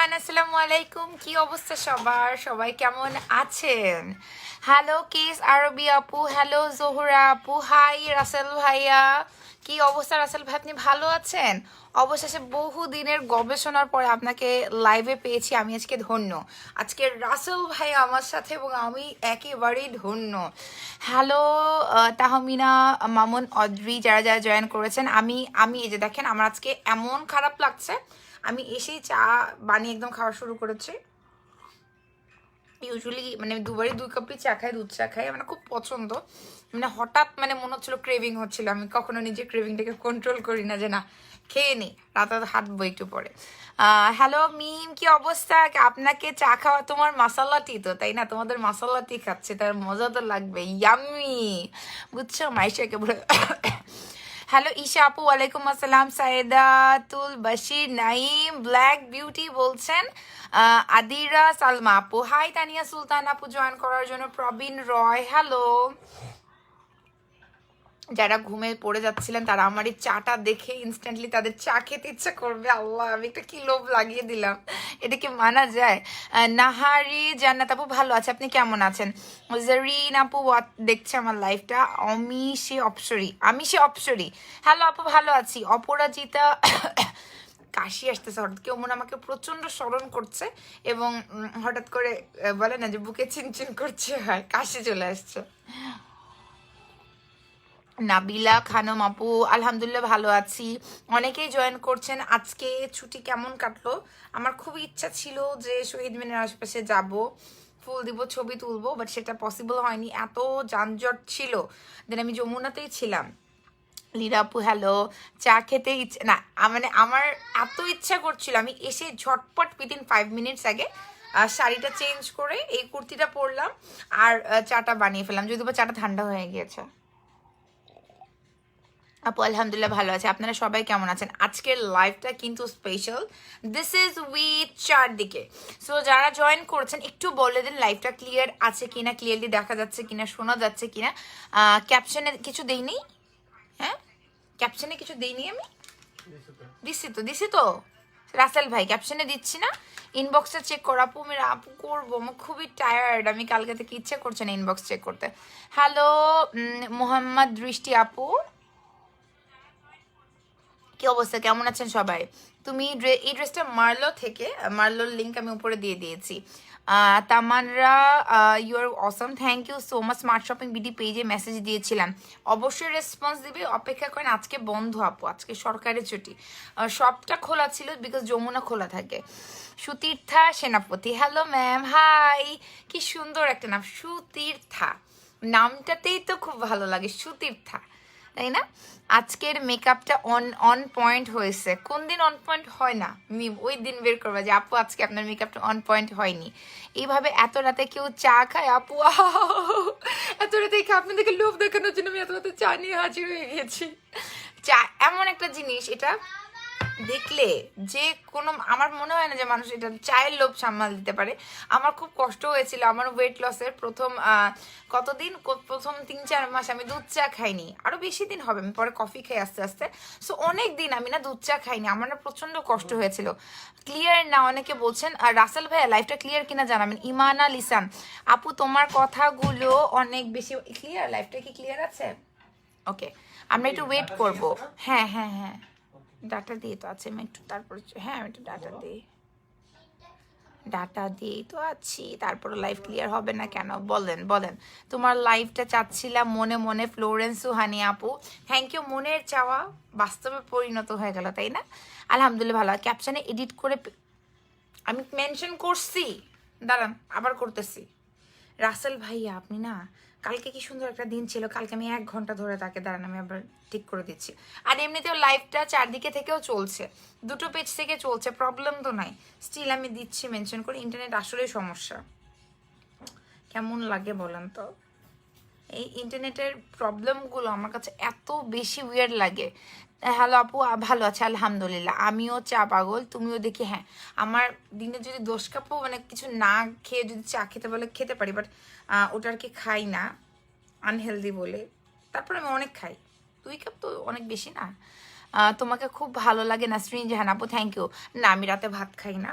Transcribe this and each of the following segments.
Everyone, আসসালামু আলাইকুম। কি অবস্থা সবার? সবাই কেমন আছেন? হ্যালো কিস আরবি আপু, হ্যালো জোহরা আপু, হাই রাসেল ভাইয়া। কি অবস্থা রাসেল ভাই, আপনি ভালো আছেন? অবশেষে বহু দিনের গবেষণার পরে আপনাকে লাইভে পেয়েছি, আমি আজকে ধন্য। আজকে রাসেল ভাই আমার সাথে এবং আমি একেবারেই ধন্য। হ্যালো তাহমিনা, মামুন, অদ্রি, যারা যারা জয়েন করেছেন। আমি আমি এই যে দেখেন, আমার আজকে এমন খারাপ লাগছে, আমি এসেই চা বানিয়ে একদম খাওয়া শুরু করেছি। ইউজুয়ালি মানে দুবারই 2 কাপই চা খাই, দুধ চা খাই, মানে খুব পছন্দ। মানে হঠাৎ মানে মনে হচ্ছিল, ক্রেভিং হচ্ছিল। আমি কখনো নিজের ক্রেভিংটাকে কন্ট্রোল করি না, যে না খেয়ে নি, রাতে হাঁটবো একটু পরে। হ্যালো মিম, কি অবস্থা? আপনাকে চা খাওয়া তোমার মাসালা টি তো, তাই না? তোমাদের মাসালা টি খাচ্ছে, তার মজা তো লাগবে। ইয়াম্মি, বুঝছো মাইশাকে বলে। হ্যালো ঈশা আপু, ওয়ালাইকুম আসসালাম। সাইদাতুল বাশির নাইম, ব্ল্যাক বিউটি বলছেন। আদিরা সালমা আপু, হাই। তানিয়া সুলতান আপু জয়েন করার জন্য। প্রবীণ রয়, হ্যালো। যারা ঘুমে পড়ে যাচ্ছিলেন তারা আমার এই চাটা দেখে ইনস্ট্যান্টলি তাদের চা খেতে ইচ্ছা করবে। আল্লাহ, আমি একটা কি লোভ লাগিয়ে দিলাম, এটা কি মানা যায়? নাহারি জান্নাত আপু, ভালো আছে, আপনি কেমন আছেন? জারিন আপু দেখছে আমার লাইফটা। আমি সে অপসরি, হ্যালো আপু, ভালো আছি। অপরাজিতা, কাশি আসতেছে হঠাৎ, কেউ মনে আমাকে প্রচন্ড স্মরণ করছে এবং হঠাৎ করে বলে না যে বুকে চিনচিন করছে, হয় কাশি চলে আসছে। নাবিলা খানম আপু, আলহামদুলিল্লাহ ভালো আছি। অনেকেই জয়েন করছেন। আজকে ছুটি কেমন কাটলো? আমার খুবই ইচ্ছা ছিল যে শহীদ মিনার আশেপাশে যাব, ফুল দিব, ছবি তুলবো, বাট সেটা পসিবল হয়নি, এত যানজট ছিল। দেন আমি যমুনাতেই ছিলাম। লীরা আপু হ্যালো। চা খেতে ইচ্ছে না, মানে আমার এত ইচ্ছা করছিল, আমি এসে ঝটপট উইদিন 5 মিনিটস আগে শাড়িটা চেঞ্জ করে এই কুর্তিটা পরলাম আর চাটা বানিয়ে ফেললাম, যদিও বা চাটা ঠান্ডা হয়ে গিয়েছে। আপু আলহামদুলিল্লাহ ভালো আছে। আপনারা সবাই কেমন আছেন? আজকের লাইভটা কিন্তু স্পেশাল। দিস ইজ উইথ চারদিকে। সো যারা জয়েন করছেন একটু বলে দিন লাইভটা ক্লিয়ার আছে কিনা, ক্লিয়ারলি দেখা যাচ্ছে কিনা, শোনা যাচ্ছে কিনা। ক্যাপশনে কিছু দেইনি? হ্যাঁ, ক্যাপশনে কিছু দেইনি আমি? দিছি তো রাসেল ভাই, ক্যাপশনে দিচ্ছি না? ইনবক্সটা চেক করো আপু। আমি আপু করবো, আমি খুবই টায়ার্ড, আমি কালকে থেকে ইচ্ছে করছে না ইনবক্স চেক করতে। হ্যালো মোহাম্মদ দৃষ্টি আপু, কি অবস্থা, কেমন আছেন সবাই? তুমি এই ড্রেসটা মার্লো থেকে, মার্লোর লিঙ্ক আমি উপরে দিয়ে দিয়েছি। তামানরা, you are awesome, thank you so much. Smart shopping BD পেজে মেসেজ দিয়েছিলাম, অবশ্যই রেসপন্স দিবে, অপেক্ষা করেন। আজকে বন্ধ আপু, আজকে সরকারি ছুটি। সবটা খোলা ছিল বিকজ যমুনা খোলা থাকে। সুতীর্থা সেনাপতি, হ্যালো ম্যাম, হাই। কি সুন্দর একটা নাম, সুতীর্থা। নামটাতেই তো খুব ভালো লাগে, সুতীর্থা, তাই না? আজকের মেকআপটা অন অন পয়েন্ট হয়েছে। কোন দিন অন পয়েন্ট হয় না মিম, ওই দিন বের করবা যে আপু আজকে আপনার মেকআপটা অন পয়েন্ট হয়নি। এইভাবে এত রাতে কেউ চা খায় আপু? এত রাতে খেয়ে আপনাদেরকে লোভ দেখানোর জন্য আমি এত রাতে চা নিয়ে হাজির হয়ে গেছি। চা এমন একটা জিনিস, এটা দেখলে যে কোনো, আমার মনে হয় না যে মানুষ এটা চায়ের লোভ সামাল দিতে পারে। আমার খুব কষ্ট হয়েছিল আমার ওয়েট লসের প্রথম কতদিন, প্রথম 3-4 মাস আমি দুধ চা খাইনি, আরো বেশি দিন হবে, আমি পরে কফি খাই আস্তে আস্তে। সো অনেক দিন আমি না দুধ চা খাইনি, আমার না প্রচন্ড কষ্ট হয়েছিল। ক্লিয়ার না অনেকে বলছেন। আর রাসেল ভাইয়া লাইফটা ক্লিয়ার কিনা জানাবেন। ইমানা লিসান আপু, তোমার কথাগুলো অনেক বেশি ক্লিয়ার, লাইফটা কি ক্লিয়ার আছে? ওকে, আমরা একটু ওয়েট করব। হ্যাঁ হ্যাঁ হ্যাঁ, ডাটা দিয়ে তো আছে, আমি একটু তারপরে, হ্যাঁ আমি একটু ডাটা দিয়েই তো আছি, তারপরে লাইভ ক্লিয়ার হবে না কেন? বলেন বলেন। তোমার লাইভটা চাচ্ছিলাম মনে মনে, ফ্লোরেন্স সুহানি আপু, থ্যাংক ইউ। মনের চাওয়া বাস্তবে পরিণত হয়ে গেল, তাই না? আলহামদুলিল্লাহ ভালো। ক্যাপশনে এডিট করে আমি মেনশন করছি, দাঁড়ান আবার করতেছি। রাসেল ভাইয়া আপনি না, কালকে কি সুন্দর একটা দিন ছিল, কালকে আমি 1 ঘন্টা ধরে তাকে, দাঁড়ান আমি আবার ঠিক করে দিচ্ছি। আর এমনিতেও লাইভটা চারদিকে থেকেও চলছে, দুটো পেজ থেকে চলছে, প্রবলেম তো নাই। স্টিল আমি দিচ্ছি মেনশন করে, ইন্টারনেট আসলেই সমস্যা। কেমন লাগে বলেন তো? এই ইন্টারনেটের প্রবলেমগুলো আমার কাছে এত বেশি উইয়ার্ড লাগে। হ্যালো আপু, ভালো আছে আলহামদুলিল্লাহ। আমিও চা পাগল, তুমিও দেখি। হ্যাঁ, আমার দিনে যদি 10 কাপও মানে কিছু না খেয়ে যদি চা খেতে বলে খেতে পারি, বাট ওটা আর কি খাই না, আনহেলদি বলে। তারপরে আমি অনেক খাই, 2 কাপ তো অনেক বেশি না। তোমাকে খুব ভালো লাগে নাসরিন জাহান আপু, থ্যাংক ইউ। না আমি রাতে ভাত খাই না,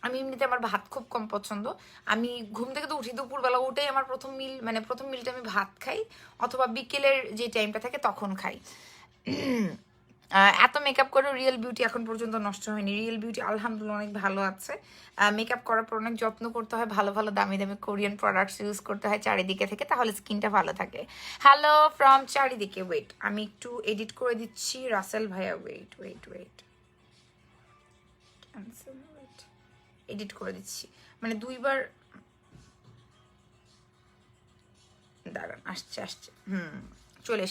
আমি এমনিতে আমার ভাত খুব কম পছন্দ। আমি ঘুম থেকে তো উঠি দুপুরবেলা, ওটাই আমার প্রথম মিল, মানে প্রথম মিলটা আমি ভাত খাই, অথবা বিকেলের যে টাইমটা থাকে তখন খাই। এত মেকআপ করে রিয়েল বিউটি এখন পর্যন্ত নষ্ট হয়নি। রিয়েল বিউটি আলহামদুলিল্লাহ অনেক ভালো আছে। মেকআপ করার পর অনেক যত্ন করতে হয়, ভালো ভালো দামি দামি কোরিয়ান প্রোডাক্টস ইউজ করতে হয় চারিদিকে থেকে, তাহলে স্কিনটা ভালো থাকে। হ্যালো ফ্রম চারিদিকে। ওয়েট, আমি একটু এডিট করে দিচ্ছি রাসেল ভাইয়া। Wait wait wait, cancel, wait, edit করে দিচ্ছি, মানে দুইবার দাঁড়ান, আসছে আসছে, চলে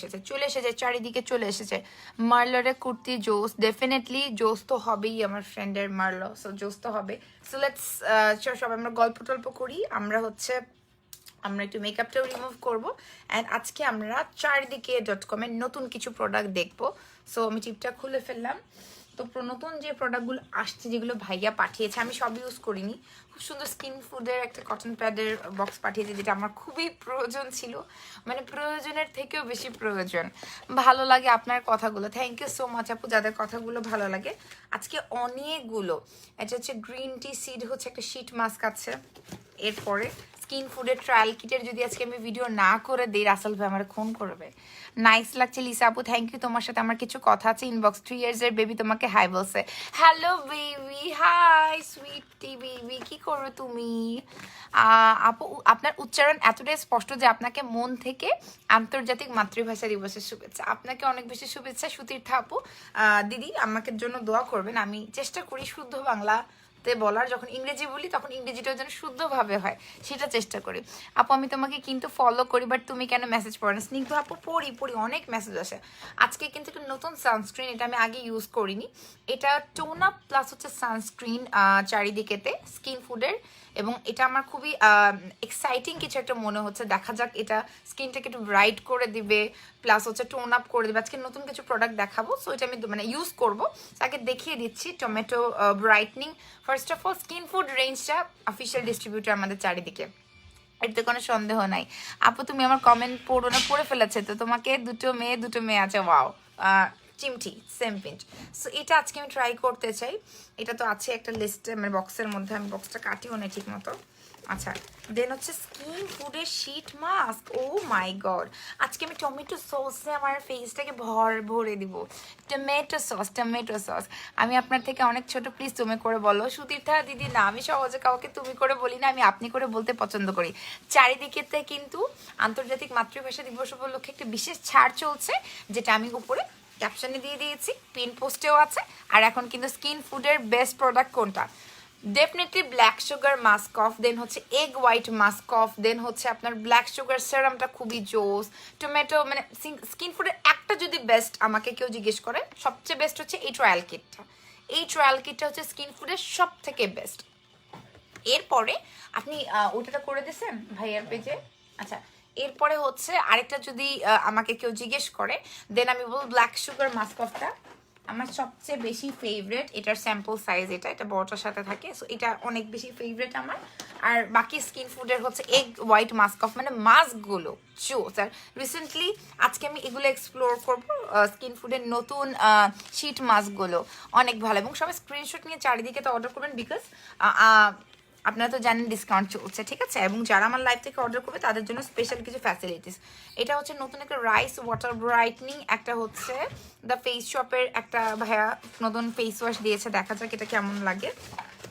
এসেছে চারিদিকে চলে এসেছে। মার্লারের কুর্তি জোস, ডেফিনেটলি জোস তো হবেই, আমার ফ্রেন্ডের মার্লো, সো জোস তো হবে। সো লেটস সবাই আমরা গল্প টল্প করি, আমরা একটু মেকআপটাও রিমুভ করবো। অ্যান্ড আজকে আমরা চারিদিকে.com-এর নতুন কিছু প্রোডাক্ট দেখবো। সো আমি টিপটা খুলে ফেললাম। তো নতুন যে প্রোডাক্টগুলো আসছে, যেগুলো ভাইয়া পাঠিয়েছে, আমি সব ইউজ করিনি। খুব সুন্দর স্কিন ফুডের একটা কটন প্যাডের বক্স পাঠিয়েছে, যেটা আমার খুবই প্রয়োজন ছিল, মানে প্রয়োজনের থেকেও বেশি প্রয়োজন। ভালো লাগে আপনার কথাগুলো, থ্যাংক ইউ সো মাচ আপু, যাদের কথাগুলো ভালো লাগে। আজকে অনেকগুলো, এটা হচ্ছে গ্রিন টি সিড, হচ্ছে একটা শীট মাস্ক আছে। এরপরে স্কিন ফুডের ট্রায়াল কিটের যদি আজকে আমি ভিডিও না করে দিই, রাসেল ভাই আমার খুন করবে। নাইস লাগছে লিসা আপু, থ্যাংক ইউ। তোমার সাথে আমার কিছু কথা আছে ইনবক্স। 3 years এর বেবি তোমাকে হাই বলছে। Hello baby, hi sweetie baby, কি করো তুমি? আপু আপনার উচ্চারণ এতটাই স্পষ্ট যে আপনাকে মন থেকে আন্তর্জাতিক মাতৃভাষা দিবসের শুভেচ্ছা। আপনাকে অনেক বেশি শুভেচ্ছা সুতীর্থা আপু। দিদি আমাকে জন্য দোয়া করবেন, আমি চেষ্টা করি শুদ্ধ বাংলা বলার। যখন ইংরেজি বলি তখন ইংরেজিটাও যেন শুদ্ধভাবে হয়, সেটা চেষ্টা করি। আপু আমি তোমাকে কিন্তু ফলো করি, বাট তুমি কেন মেসেজ পড়ো না? স্নিগ্ধ আপু পড়ি, অনেক মেসেজ আসে। আজকে কিন্তু একটা নতুন সানস্ক্রিন, এটা আমি আগে ইউজ করিনি। এটা টোন আপ প্লাস হচ্ছে সানস্ক্রিন চারিদিকেতে স্কিন ফুডের, এবং এটা আমার খুবই এক্সাইটিং কিছু একটা মনে হচ্ছে। দেখা যাক, এটা স্কিনটাকে একটু ব্রাইট করে দিবে, প্লাস হচ্ছে টোন আপ করে দেবে। আজকে নতুন কিছু প্রোডাক্ট দেখাবো, সো এটা আমি মানে ইউজ করবো। তাকে দেখিয়ে দিচ্ছি tomato brightening. First of all skin food রেঞ্জটা অফিসিয়াল ডিস্ট্রিবিউটর আমাদের চারিদিকে, এতে কোনো সন্দেহ নাই। আপু তুমি আমার কমেন্ট পড়ো না, পড়ে ফেলেছে তো। তোমাকে দুটো মেয়ে আছে, ওয়াও। চিমটি সেম পিঞ্চ। সো এটা আজকে আমি ট্রাই করতে চাই। এটা তো আছে একটা লিস্টে, মানে বক্সের মধ্যে, আমি বক্সটা কাটিও না ঠিক মতো। আচ্ছা, দেন হচ্ছে স্কিন ফুডের শীট মাস্ক। ও মাই গড, আজকে আমি টমেটো সসে আমার ফেসটাকে ভরে দিব। Tomato sauce. আমি আপনার থেকে অনেক ছোট, প্লিজ তুমি করে বলো। সুতীর্থা দিদি না, আমি সহজে কাউকে তুমি করে বলি না, আমি আপনি করে বলতে পছন্দ করি। চারিদিকেতে কিন্তু আন্তর্জাতিক মাতৃভাষা দিবস উপলক্ষে একটা বিশেষ ছাড় চলছে, যেটা আমি উপরে ক্যাপশনে দিয়ে দিয়েছি, পিন পোস্টেও আছে। আর এখন কিন্তু স্কিন ফুডের বেস্ট প্রোডাক্ট কোনটা? Definitely black sugar mask off, then হচ্ছে egg white mask off, then হচ্ছে আপনার ব্ল্যাক সুগার সেরামটা খুবই জোস। টমেটো, মানে স্কিন ফুডের একটা যদি বেস্ট আমাকে কেউ জিজ্ঞেস করে, সবচেয়ে বেস্ট হচ্ছে এই ট্রায়াল কিটটা। এই ট্রায়াল কিটটা হচ্ছে স্কিন ফুডের সব থেকে বেস্ট। এরপরে আপনি ওটা করে দিয়েছেন ভাইয়ার পেজে? আচ্ছা, এরপরে হচ্ছে আরেকটা যদি আমাকে কেউ জিজ্ঞেস করে, দেন আমি বলবো ব্ল্যাক সুগার মাস্ক অফটা আমার সবচেয়ে বেশি ফেভারেট। এটার স্যাম্পল সাইজ এটা বড়টার সাথে থাকে, সো এটা অনেক বেশি ফেভারেট আমার। আর বাকি স্কিন ফুডের হচ্ছে এগ হোয়াইট মাস্ক অফ, মানে মাস্কগুলো স্যার রিসেন্টলি আজকে আমি এগুলো এক্সপ্লোর করবো। স্কিন ফুডের নতুন শীট মাস্কগুলো অনেক ভালো, এবং সবাই স্ক্রিনশট নিয়ে চারিদিকে তো অর্ডার করবেন, বিকজ আপনারা তো জানেন ডিসকাউন্ট চলছে, ঠিক আছে? এবং যারা আমার লাইভ থেকে অর্ডার করবে তাদের জন্য স্পেশাল কিছু ফ্যাসিলিটিস। এটা হচ্ছে নতুন একটা রাইস ওয়াটার ব্রাইটনিং, একটা হচ্ছে দ্য ফেস শপের একটা ভাইয়া নতুন ফেস ওয়াশ দিয়েছে, দেখা যাক এটা কেমন লাগে।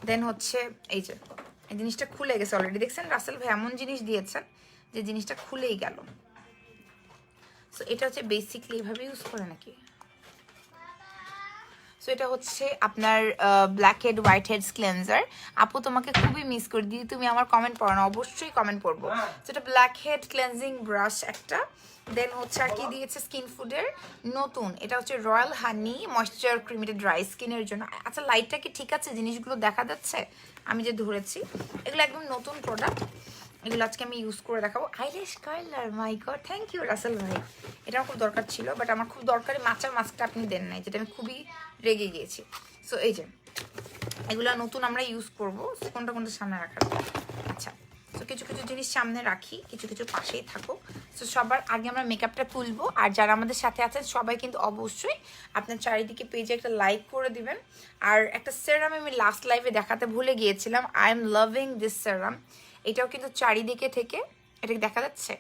দেন হচ্ছে এই যে এই জিনিসটা খুলে গেছে অলরেডি, দেখছেন রাসেল ভাই এমন জিনিস দিয়েছেন যে জিনিসটা খুলেই গেল। সো এটা হচ্ছে বেসিকলি এভাবে ইউজ করে নাকি? সো এটা হচ্ছে আপনার blackhead whiteheads cleanser. আপু তোমাকে খুবই মিস করি দিদি, তুমি আমার কমেন্ট পড়ো না? অবশ্যই কমেন্ট পড়বো। সো এটা ব্ল্যাক হেড ক্লেন্সিং ব্রাশ একটা। দেন হচ্ছে আর কি দিয়েছে স্কিন ফুডের নতুন, এটা হচ্ছে রয়্যাল হানি ময়েশ্চার ক্রিম, এটা ড্রাই স্কিনের জন্য। আচ্ছা লাইটটা কি ঠিক আছে? জিনিসগুলো দেখা যাচ্ছে আমি যে ধরেছি? এগুলো একদম নতুন প্রোডাক্ট, এগুলো আজকে আমি ইউজ করে দেখাবো। Eyelash curler, my God, thank you Rasel ভাই, এটা আমার খুব দরকার ছিল, বাট আমার খুব দরকারি মাচার মাস্কটা আপনি দেন নাই, যেটা আমি খুবই রেগে গিয়েছি। সো এই যে এগুলো নতুন আমরা ইউজ করবো, কোনটা সামনে রাখার। আচ্ছা তো কিছু কিছু জিনিস সামনে রাখি, কিছু কিছু পাশেই থাকুক। তো সবার আগে আমরা মেকআপটা তুলবো। আর যারা আমাদের সাথে আছেন সবাই কিন্তু অবশ্যই আপনার চারিদিকে পেজে একটা লাইক করে দিবেন। আর একটা সেরাম আমি লাস্ট লাইভে দেখাতে ভুলে গিয়েছিলাম, আই এম লাভিং দিস সেরাম। এটাও কিন্তু চারিদিকে থেকে, এটা দেখা যাচ্ছে,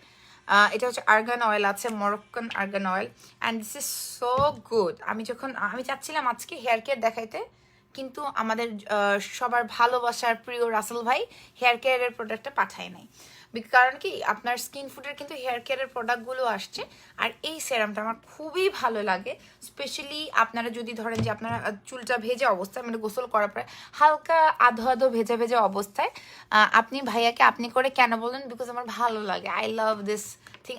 এটা হচ্ছে আর্গান অয়েল আছে, Moroccan argan oil, and this is so good. আমি চাচ্ছিলাম আজকে হেয়ার কেয়ার দেখাইতে, কিন্তু আমাদের সবার ভালোবাসার প্রিয় রাসেল ভাই হেয়ার কেয়ারের প্রোডাক্টটা পাঠায় নাই। কারণ কি, আপনার স্কিন ফুডের কিন্তু হেয়ার কেয়ারের প্রোডাক্টগুলো আসছে। আর এই সেরামটা আমার খুবই ভালো লাগে, স্পেশালি আপনারা যদি ধরেন যে আপনারা চুলটা ভেজা অবস্থায়, মানে গোসল করার পরে হালকা আধো আধো ভেজা ভেজা অবস্থায় আপনি ভাইয়াকে আপনি করে কেন বলেন? বিকজ আমার ভালো লাগে, আই লাভ দিস থিং।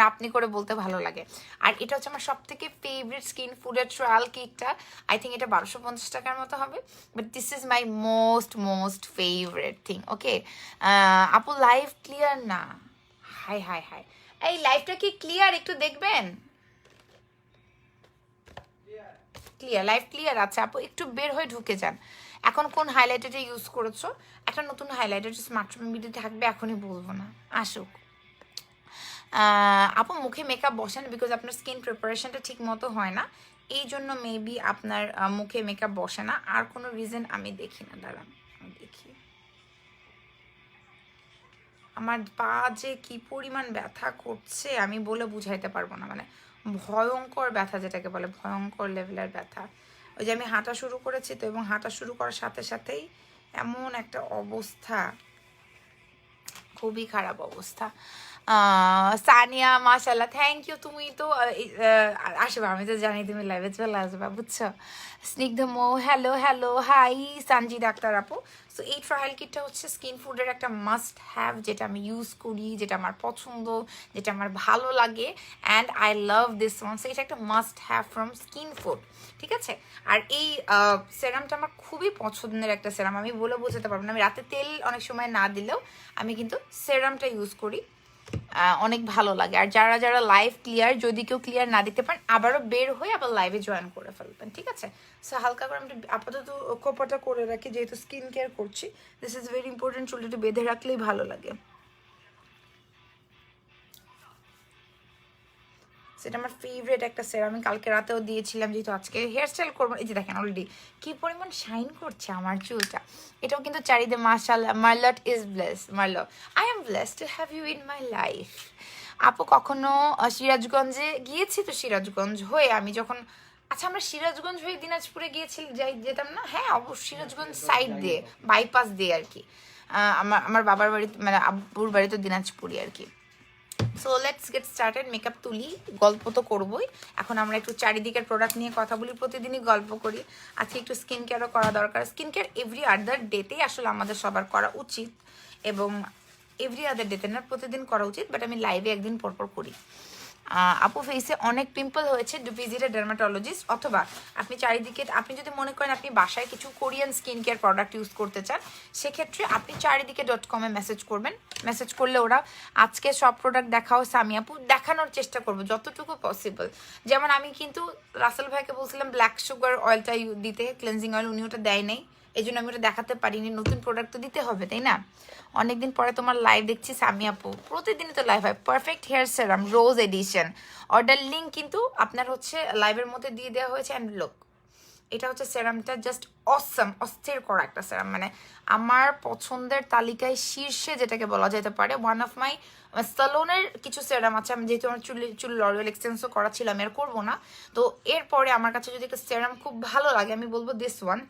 আপনি করে বলতে ভালো লাগে। আর এটা হচ্ছে আমার সব থেকে ফেভারিট স্কিন ফুডের ট্রায়াল কিটটা। আই থিঙ্ক এটা 1250 টাকার মতো হবে, but this is my most favourite thing. Okay আপু, লাইভ ক্লিয়ার না? হাই হাই হাই, এই লাইভটা কি ক্লিয়ার? একটু দেখবেন। ক্লিয়ার, লাইভ ক্লিয়ার আছে আপু, একটু বের হয়ে ঢুকে যান। এখন কোন হাইলাইটারটা ইউজ করেছো? একটা নতুন হাইলাইটার স্মার্টফোন ভিডিও থাকবে, এখনই বলবো না, আসুক। আপু মুখে মেকআপ বসেন বিকজ আপনার স্কিন প্রিপারেশনটা ঠিক মতো হয় না, এই জন্য মেবি আপনার মুখে মেকআপ বসে না। আর কোনো রিজন আমি দেখি না, দাঁড়ান আমি দেখি। আমার পা যে কি পরিমাণ ব্যথা করছে আমি বলে বুঝাইতে পারবো না, মানে ভয়ঙ্কর ব্যথা, যেটাকে বলে ভয়ঙ্কর লেভেলের ব্যথা। ওই যে আমি হাঁটা শুরু করেছি তো, এবং হাঁটা শুরু করার সাথে সাথেই এমন একটা অবস্থা, খুবই খারাপ অবস্থা। সানিয়া মাশাল্লাহ, থ্যাংক ইউ। তুমি তো আসবে, আমি তো জানি তুমি লাইভে চলে আসবে, বুঝছো। স্নিগ্ধ মো, হ্যালো হ্যালো, হাই সানজি ডাক্তার আপু। সো এই ট্রায়াল কিটটা হচ্ছে স্কিন ফুডের একটা মাস্ট হ্যাভ, যেটা আমি ইউজ করি, যেটা আমার পছন্দ, যেটা আমার ভালো লাগে, and I love this one. So এটা একটা must have from skin food, ঠিক আছে। আর এই সেরামটা আমার খুবই পছন্দের একটা সেরাম, আমি বলে বোঝাতে পারবো না। আমি রাতে তেল অনেক সময় না দিলেও আমি কিন্তু সেরামটা ইউজ করি, অনেক ভালো লাগে। আর যারা যারা লাইভ ক্লিয়ার, যদি কেউ ক্লিয়ার না দিতে পারেন আবারও বের হয়ে আবার লাইভে জয়েন করে ফেলবেন, ঠিক আছে। সো হালকা করে আমি আপাতত কোপাটা করে রাখি, যেহেতু স্কিন কেয়ার করছি। দিস ইজ ভেরি ইম্পর্টেন্ট, চুলটা একটু বেঁধে রাখলেই ভালো লাগে। সেটা আমার ফেভারিট একটা সেরাম, আমি কালকে রাতেও দিয়েছিলাম, যেহেতু আজকে হেয়ার স্টাইল করবো। এই যে দেখেন অলরেডি কি পরিমাণ শাইন করছে আমার চুলটা। এটাও কিন্তু চারিদিকে মাশাআল্লাহ, Marlot is bless, Marlo I am bless to have you in my life. আপু কখনো সিরাজগঞ্জে গিয়েছি? তো সিরাজগঞ্জ হয়ে আমি যখন, আচ্ছা আমরা সিরাজগঞ্জ হয়ে দিনাজপুরে যেতাম না? হ্যাঁ অবশ্যই, সিরাজগঞ্জ সাইড দিয়ে, বাইপাস দিয়ে আর কি। আমার বাবার বাড়ি, মানে আব্বুর বাড়ি তো দিনাজপুরি আর কি। So let's get started. Makeup তুলি, গল্প তো করবোই। এখন আমরা একটু চারিদিকের প্রোডাক্ট নিয়ে কথা বলি, প্রতিদিনই গল্প করি। আজকে একটু স্কিন কেয়ারও করা দরকার। স্কিন কেয়ার এভরি আদার ডেতেই আসলে আমাদের সবার করা উচিত, এবং এভরি আদার ডেতে না, প্রতিদিন করা উচিত, বাট আমি লাইভে একদিন পরপর করি। আপু ফেসে অনেক পিম্পল হয়েছে, ডু ভিজিট এ ডার্মাটোলজিস্ট। অথবা আপনি চারিদিকে, আপনি যদি মনে করেন আপনি বাসায় কিছু Korean skin care product use করতে চান, সেক্ষেত্রে আপনি চারিদিকে.com-এ মেসেজ করবেন। মেসেজ করলে ওরা আজকে সব প্রোডাক্ট দেখাও সামি আপু, দেখানোর চেষ্টা করবো যতটুকু পসিবল। যেমন আমি কিন্তু রাসেল ভাইকে বলছিলাম ব্ল্যাক সুগার অয়েলটা দিতে, ক্লেন্সিং অয়েল, উনি ওটা দেয় নাই, এই জন্য আমি ওটা দেখাতে পারিনি। নতুন প্রোডাক্ট তো দিতে হবে, তাই না? অনেকদিন পরে তোমার লাইভ দেখছি সামি আপু, প্রতিদিনই তো লাইভ হয়। পারফেক্ট হেয়ার সেরাম রোজ এডিশন, অর্ডার লিঙ্ক কিন্তু আপনার হচ্ছে লাইভের মধ্যে দিয়ে দেওয়া হয়েছে। অ্যান্ড লুক, এটা হচ্ছে সেরামটা জাস্ট অসম, অস্থির করা একটা সেরাম, মানে আমার পছন্দের তালিকায় শীর্ষে যেটাকে বলা যেতে পারে। ওয়ান অফ মাই স্যালনের কিছু সেরাম আছে, আমি যেহেতু আমার চুল লরিয়াল এক্সটেন্সও করা ছিল, আমি আর করবো না। তো এরপরে আমার কাছে যদি একটা সেরাম খুব ভালো লাগে, আমি বলবো দিস ওয়ান।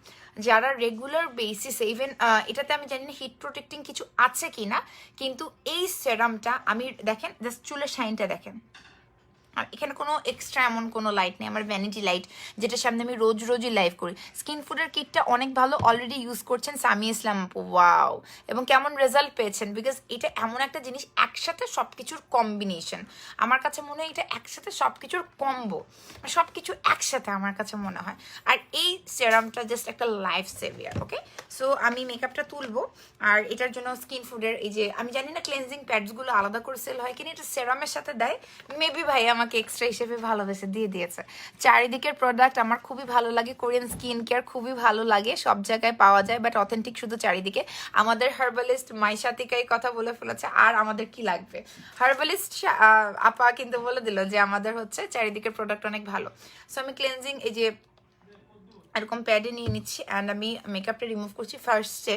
যারা রেগুলার বেসিসে, ইভেন এটাতে আমি জানি না হিট প্রোটেক্টিং কিছু আছে কি না, কিন্তু এই সেরামটা আমি, দেখেন জাস্ট চুলের শাইনটা দেখেন। আর এখানে কোনো এক্সট্রা এমন কোনো লাইট নেই, আমার ভ্যানিটি লাইট, যেটার সামনে আমি রোজই লাইভ করি। স্কিন ফুডের কিটটা অনেক ভালো, অলরেডি ইউজ করছেন সামি ইসলাম আপু, ওয়াও। এবং কেমন রেজাল্ট পেয়েছেন? বিকজ এটা এমন একটা জিনিস, একসাথে সব কিছুর কম্বিনেশন। আমার কাছে মনে হয় এটা একসাথে সব কিছুর কম্বো, সব কিছু একসাথে আমার কাছে মনে হয়। আর এই সেরামটা জাস্ট একটা লাইফ সেভিয়ার। ওকে, সো আমি মেকআপটা তুলবো। আর এটার জন্য স্কিন ফুডের এই যে, আমি জানি না ক্লেনজিং প্যাডসগুলো আলাদা করে সেল হয় কিনা, এটা সেরামের সাথে দেয় মেবি, ভাই আমাকে আমাকে এক্সট্রা হিসেবে ভালোবেসে দিয়ে দিয়েছে। চারিদিকের প্রোডাক্ট আমার খুবই ভালো লাগে, কোরিয়ান স্কিন কেয়ার খুবই ভালো লাগে, সব জায়গায় পাওয়া যায়, বাট অথেন্টিক শুধু চারিদিকে। আমাদের হার্বালিস্ট মাইশাতিকাই কথা বলে ফেলেছে, আর আমাদের কি লাগবে। হার্বালিস্ট আপা কিন্তু বলে দিল যে আমাদের হচ্ছে চারিদিকের প্রোডাক্ট অনেক ভালো। সো আমি ক্লেনজিং এই যে এরকম প্যাডে নিয়ে নিচ্ছি অ্যান্ড আমি মেকআপটা রিমুভ করছি। ফার্স্টে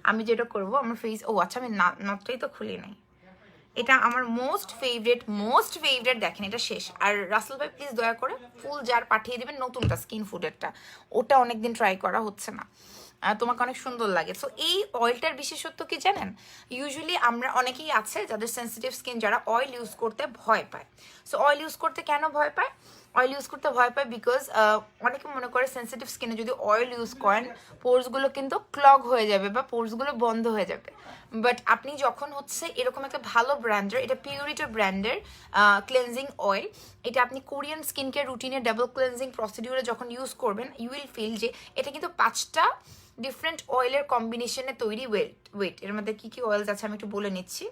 আমি যেটা করবো, আমার ফেস, ও আচ্ছা আমি নটটাই তো খুলি নাই, এটা আমার মোস্ট ফেভারিট দেখেন, এটা শেষ। আর রাসেল ভাই প্লিজ দয়া করে ফুল জার পাঠিয়ে দেবেন নতুনটা, স্কিন ফুডেরটা, ওটা অনেকদিন ট্রাই করা হচ্ছে না, তোমাকে অনেক সুন্দর লাগে। সো এই অয়েলটার বিশেষত্ব কি জানেন, ইউজুয়ালি আমরা অনেকেই আছে যাদের সেন্সিটিভ স্কিন, যারা অয়েল ইউজ করতে ভয় পায়। সো অয়েল ইউজ করতে কেন ভয় পায়, অয়েল ইউজ করতে ভয় পায় বিকজ অনেকে মনে করে সেন্সিটিভ স্কিনে যদি অয়েল ইউজ করেন পোর্সগুলো কিন্তু ক্লগ হয়ে যাবে বা পোর্সগুলো বন্ধ হয়ে যাবে। বাট আপনি যখন হচ্ছে এরকম একটা ভালো ব্র্যান্ডের, এটা পিউরিটি ব্র্যান্ডের ক্লেনজিং অয়েল, এটা আপনি কোরিয়ান স্কিন কেয়ার রুটিনে ডাবল ক্লেনজিং প্রসিডিউরে যখন ইউজ করবেন, ইউ উইল ফিল যে এটা কিন্তু 5টা ডিফারেন্ট অয়েলের কম্বিনেশনে তৈরি। ওয়েট এর মধ্যে কি কি অয়েলস আছে আমি একটু বলে নিচ্ছি।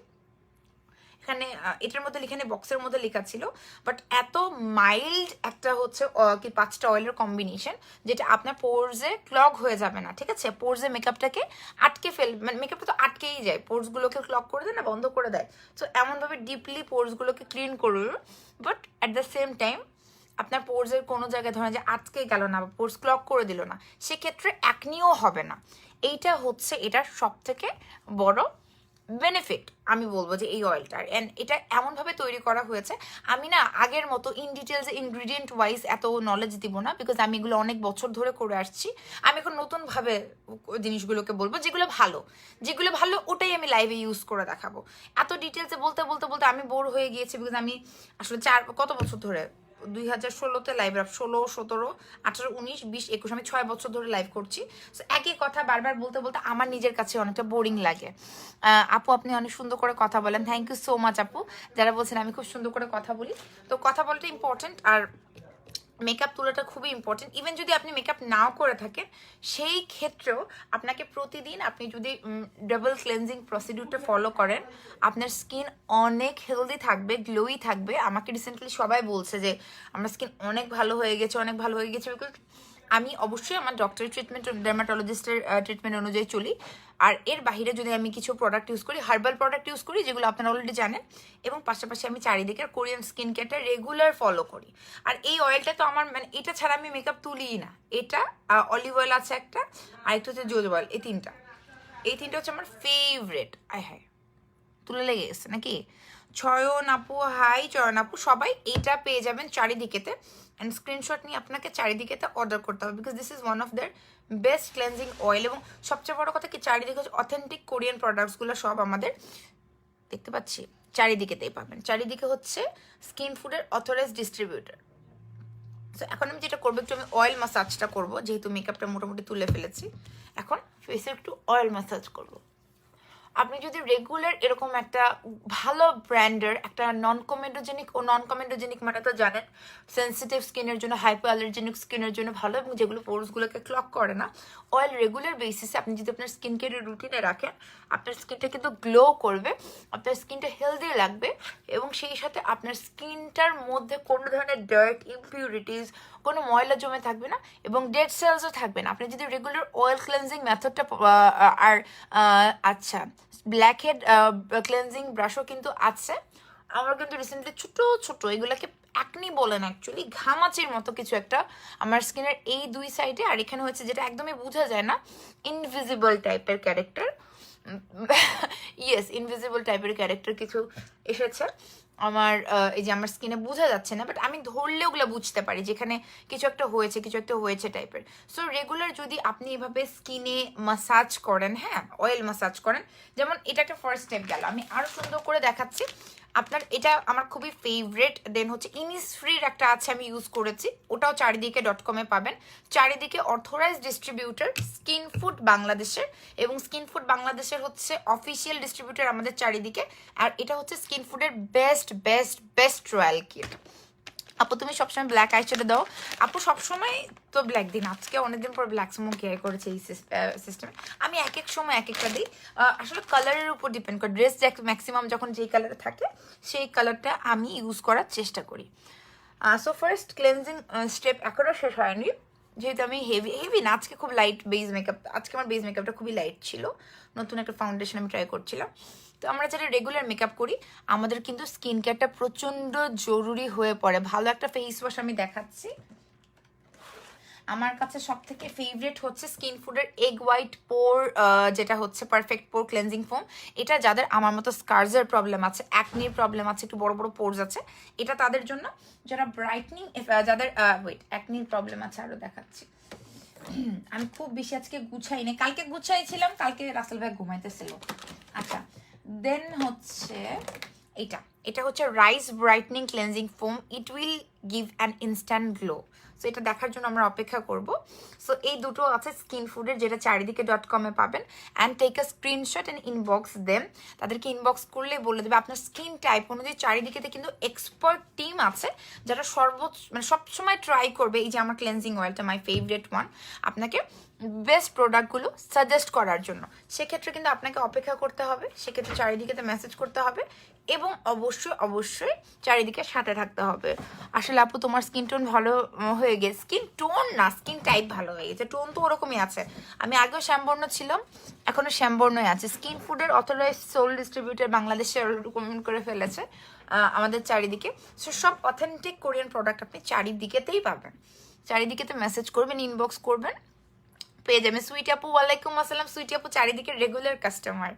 এখানে এটার মধ্যে লিখানে বক্সের মধ্যে লেখা ছিল, বাট এত মাইল্ড একটা হচ্ছে কি 5টা অয়েলের কম্বিনেশন, যেটা আপনার পোর্সে ক্লগ হয়ে যাবে না, ঠিক আছে। পোর্সে মেকআপটাকে আটকে মানে মেকআপটা তো আটকেই যায়, পোর্সগুলোকে ক্লগ করে দেয় না, বন্ধ করে দেয়। সো এমনভাবে ডিপলি পোর্সগুলোকে ক্লিন করবে, but at the same time আপনার পোর্সের কোনো জায়গায় ধরেন যে আটকে গেল না বা পোর্স ক্লগ করে দিল না, সেক্ষেত্রে অ্যাকনিও হবে না। এইটা হচ্ছে এটার সব থেকে বড় বেনিফিট আমি বলবো যে এই অয়েলটার। অ্যান্ড এটা এমনভাবে তৈরি করা হয়েছে, আমি না আগের মতো ইন ডিটেলস ইনগ্রিডিয়েন্ট ওয়াইজ এত নলেজ দিব না, বিকজ আমি এগুলো অনেক বছর ধরে করে আসছি। আমি এখন নতুনভাবে জিনিসগুলোকে বলবো যেগুলো ভালো ওটাই আমি লাইভে ইউজ করে দেখাবো। এত ডিটেলসে বলতে বলতে বলতে আমি বোর হয়ে গিয়েছি, বিকজ আমি আসলে কত বছর ধরে 2016-তে লাইভ, 16, 17, 18, 19, 20, 21 আমি 6 বছর ধরে লাইভ করছি। সো একই কথা বারবার বলতে বলতে আমার নিজের কাছে অনেকটা বোরিং লাগে। আপু আপনি অনেক সুন্দর করে কথা বলেন, থ্যাংক ইউ সো মাচ আপু যারা বলছেন আমি খুব সুন্দর করে কথা বলি। তো কথা বলাটা ইম্পর্টেন্ট, আর মেকআপ তোলাটা খুবই ইম্পর্টেন্ট। ইভেন যদি আপনি মেকআপ নাও করে থাকেন, সেই ক্ষেত্রেও আপনাকে প্রতিদিন আপনি যদি ডাবল ক্লেনজিং প্রসিডিউরটা ফলো করেন, আপনার স্কিন অনেক হেলদি থাকবে, গ্লোই থাকবে। আমাকে রিসেন্টলি সবাই বলছে যে আমার স্কিন অনেক ভালো হয়ে গেছে, বিকজ আমি অবশ্যই আমার ডক্টরের ট্রিটমেন্ট, ডার্মাটোলজিস্টের ট্রিটমেন্ট অনুযায়ী চলি। আর এর বাইরে যদি আমি কিছু প্রোডাক্ট ইউজ করি, হার্বাল প্রোডাক্ট ইউজ করি যেগুলো আপনারা অলরেডি জানেন, এবং পাশাপাশি আমি চারিদিকের কোরিয়ান স্কিন কেয়ারটা রেগুলার ফলো করি। আর এই অয়েলটা তো আমার মানে এটা ছাড়া আমি মেকআপ তুলিই না। এটা অলিভ অয়েল আছে একটা, আর একটা হচ্ছে জোজ অয়েল, এই তিনটা হচ্ছে আমার ফেভারেট। হায় তুলে লেগে গেছে নাকি? চয়ন আপু হাই, চয়ন আপু সবাই এইটা পেয়ে যাবেন চারিদিকেতে, অ্যান্ড স্ক্রিনশট নিয়ে আপনাকে চারিদিকেতে অর্ডার করতে হবে, because this is one of their best cleansing oil. এবং সবচেয়ে বড় কথা কি, চারিদিকে হচ্ছে অথেন্টিক কোরিয়ান প্রোডাক্টসগুলো সব আমাদের দেখতে পাচ্ছি চারিদিকেতেই পাবেন। চারিদিকে হচ্ছে স্কিন ফুডের অথরাইজড ডিস্ট্রিবিউটর। সো এখন আমি যেটা করবো, একটু আমি অয়েল ম্যাসাজটা করবো, যেহেতু মেকআপটা মোটামুটি তুলে ফেলেছি, এখন ফেসে একটু অয়েল ম্যাসাজ করবো। আপনি যদি রেগুলার এরকম একটা ভালো ব্র্যান্ডের একটা নন কমেডোজেনিক মানে তো জানেন সেন্সিটিভ স্কিনের জন্য, হাইপার অ্যালার্জেনিক স্কিনের জন্য ভালো, এবং যেগুলো পোরসগুলোকে ক্লগ করে না, অয়েল রেগুলার বেসিসে আপনি যদি আপনার স্কিন কেয়ারের রুটিনে রাখেন, আপনার স্কিনটা কিন্তু গ্লো করবে, আপনার স্কিনটা হেলদি লাগবে, এবং সেই সাথে আপনার স্কিনটার মধ্যে কোনো ধরনের ডার্ট, ইমপিউরিটিস, কোনো ময়লা জমে থাকবে না, এবং ডেড সেলসও থাকবে না। আপনি যদি রেগুলার অয়েল ক্লেন্সিং মেথডটা আর আচ্ছা ব্ল্যাক হেড ক্লেন্সিং ব্রাশও কিন্তু আছে আমার, কিন্তু রিসেন্টলি ছোট এগুলোকে অ্যাকনি বলেন অ্যাকচুয়ালি, ঘামাচির মতো কিছু একটা আমার স্কিনের এই দুই সাইডে, আর এখানে হচ্ছে যেটা একদমই বোঝা যায় না, ইনভিজিবল টাইপের ক্যারেক্টার, ইয়েস ইনভিজিবল টাইপের ক্যারেক্টার কিছু এসেছে আমার এই যে আমার স্কিনে বোঝা যাচ্ছে না, বাট আমি ধরলে ওগুলো বুঝতে পারি যেখানে কিছু একটা হয়েছে টাইপের। সো রেগুলার যদি আপনি এভাবে স্কিনে মাসাজ করেন, হ্যাঁ অয়েল মাসাজ করেন, যেমন এটা একটা ফার্স্ট স্টেপ গেল, আমি আরও সুন্দর করে দেখাচ্ছি। আপনার এটা আমার খুবই ফেভারেট। দেন হচ্ছে ইনিসফ্রির একটা আছে, আমি ইউজ করেছি, ওটাও চারিদিকে.com-এ পাবেন। চারিদিকে অথরাইজ ডিস্ট্রিবিউটর স্কিন ফুড বাংলাদেশের, এবং স্কিন ফুড বাংলাদেশের হচ্ছে অফিসিয়াল ডিস্ট্রিবিউটর আমাদের চারিদিকে। আর এটা হচ্ছে স্কিন ফুডের বেস্ট রয়্যাল কিট। আপু তুমি সবসময় ব্ল্যাক আইশ্যাডো দাও? আপু সবসময় তো ব্ল্যাক দিন, আজকে অনেকদিন পর ব্ল্যাক স্মোক কেয়ার করেছে এই সিস্টেমে। আমি এক এক সময় এক একটা দিই, আসলে কালারের উপর ডিপেন্ড করে। ড্রেস ম্যাক্সিমাম যখন যেই কালারে থাকে সেই কালারটা আমি ইউজ করার চেষ্টা করি। সো ফার্স্ট ক্লেন্সিং স্টেপ এখনও শেষ হয়নি, যেহেতু আমি হেভি না, আজকে খুব লাইট বেস মেকআপ, আজকে আমার বেস মেকআপটা খুবই লাইট ছিল, নতুন একটা ফাউন্ডেশন আমি ট্রাই করছিলাম। তো আমরা যারা রেগুলার মেকআপ করি আমাদের কিন্তু স্কিন কেয়ারটা প্রচণ্ড জরুরি হয়ে পড়ে। ভালো একটা ফেস ওয়াশ আমি দেখাচ্ছি, আমার কাছে সব থেকে ফেভারিট হচ্ছে স্কিন ফুডের এগ হোয়াইট পোর, যেটা হচ্ছে পারফেক্ট পোর ক্লেন্সিং ফোম। এটা যাদের আমার মতো স্কার্সের প্রবলেম আছে, অ্যাকনির প্রবলেম আছে, একটু বড় বড় পোর্স আছে, এটা তাদের জন্য। যারা ব্রাইটনিং, যাদের অ্যাকনির প্রবলেম আছে, আরও দেখাচ্ছি। আমি খুব বেশি আজকে গুছাই নি, কালকে গুছাইছিলাম, কালকে রাসেল ভাই ঘুমাইতেছিল। আচ্ছা, দেন হচ্ছে এটা হচ্ছে rice brightening cleansing foam, it will give an instant glow. So এটা দেখার জন্য আমরা অপেক্ষা করব। সো এই দুটো আছে স্কিন ফুডের, যেটা চারিদিকে.com-এ পাবেন। And take a screenshot and inbox them, তাদেরকে ইনবক্স করলে বলে দেবে আপনার স্কিন টাইপ অনুযায়ী। চারিদিকেতে কিন্তু এক্সপার্ট টিম আছে যারা সবসময় ট্রাই করবে। এই যে আমার ক্লেন্সিং অয়েলটা মাই ফেভারিট ওয়ান, আপনাকে বেস্ট প্রোডাক্টগুলো সাজেস্ট করার জন্য। সেক্ষেত্রে কিন্তু আপনাকে অপেক্ষা করতে হবে, সেক্ষেত্রে চারিদিকেতে মেসেজ করতে হবে, এবং অবশ্যই চারিদিকে সাথে থাকতে হবে। আসলে আপু তোমার স্কিন টোন ভালো হয়ে গেছে, স্কিন টোন না, স্কিন টাইপ ভালো হয়ে গেছে, টোন তো ওরকমই আছে। আমি আগেও শ্যামবর্ণ ছিলাম, এখনো শ্যামবর্ণই আছে। স্কিন ফুডের অথরাইজ সোল ডিস্ট্রিবিউটার বাংলাদেশে রেকমেন্ড করে ফেলেছে আমাদের চারিদিকে। সো সব অথেন্টিক কোরিয়ান প্রোডাক্ট আপনি চারিদিকেতেই পাবেন। চারিদিকেতে মেসেজ করবেন, ইনবক্স করবেন, পেয়ে যাবেন। সুইটি আপু ওয়ালাইকুম আসসালাম। সুইটি আপু চারিদিকে রেগুলার কাস্টমার,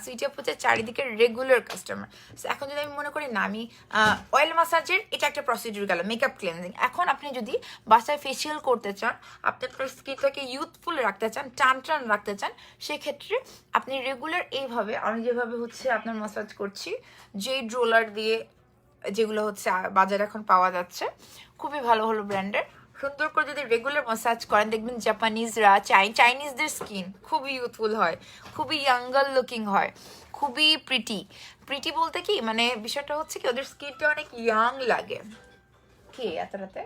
সুইটি আপু চারিদিকে রেগুলার কাস্টমার। এখন যদি আমি মনে করি না, আমি অয়েল মাসাজের এটা একটা প্রসিডিউর গেল, মেকআপ ক্লেন্সিং। এখন আপনি যদি বাসায় ফেসিয়াল করতে চান, আপনি আপনার স্কিনটাকে ইউথফুল রাখতে চান, টান রাখতে চান, সেক্ষেত্রে আপনি রেগুলার এইভাবে, আমি যেভাবে হচ্ছে আপনার মাসাজ করছি, জেড রোলার দিয়ে, যেগুলো হচ্ছে বাজারে এখন পাওয়া যাচ্ছে, খুবই ভালো ভালো ব্র্যান্ডের, সুন্দর করে যদি রেগুলার ম্যাসাজ করেন, দেখবেন জাপানিজরা, চাইনিজদের স্কিন খুবই ইউথফুল হয়, খুবই ইয়াঙ্গার লুকিং হয়, খুবই প্রিটি বলতে কি মানে বিষয়টা হচ্ছে কি, ওদের স্কিনটা অনেক ইয়াং লাগে। কি এত রাতে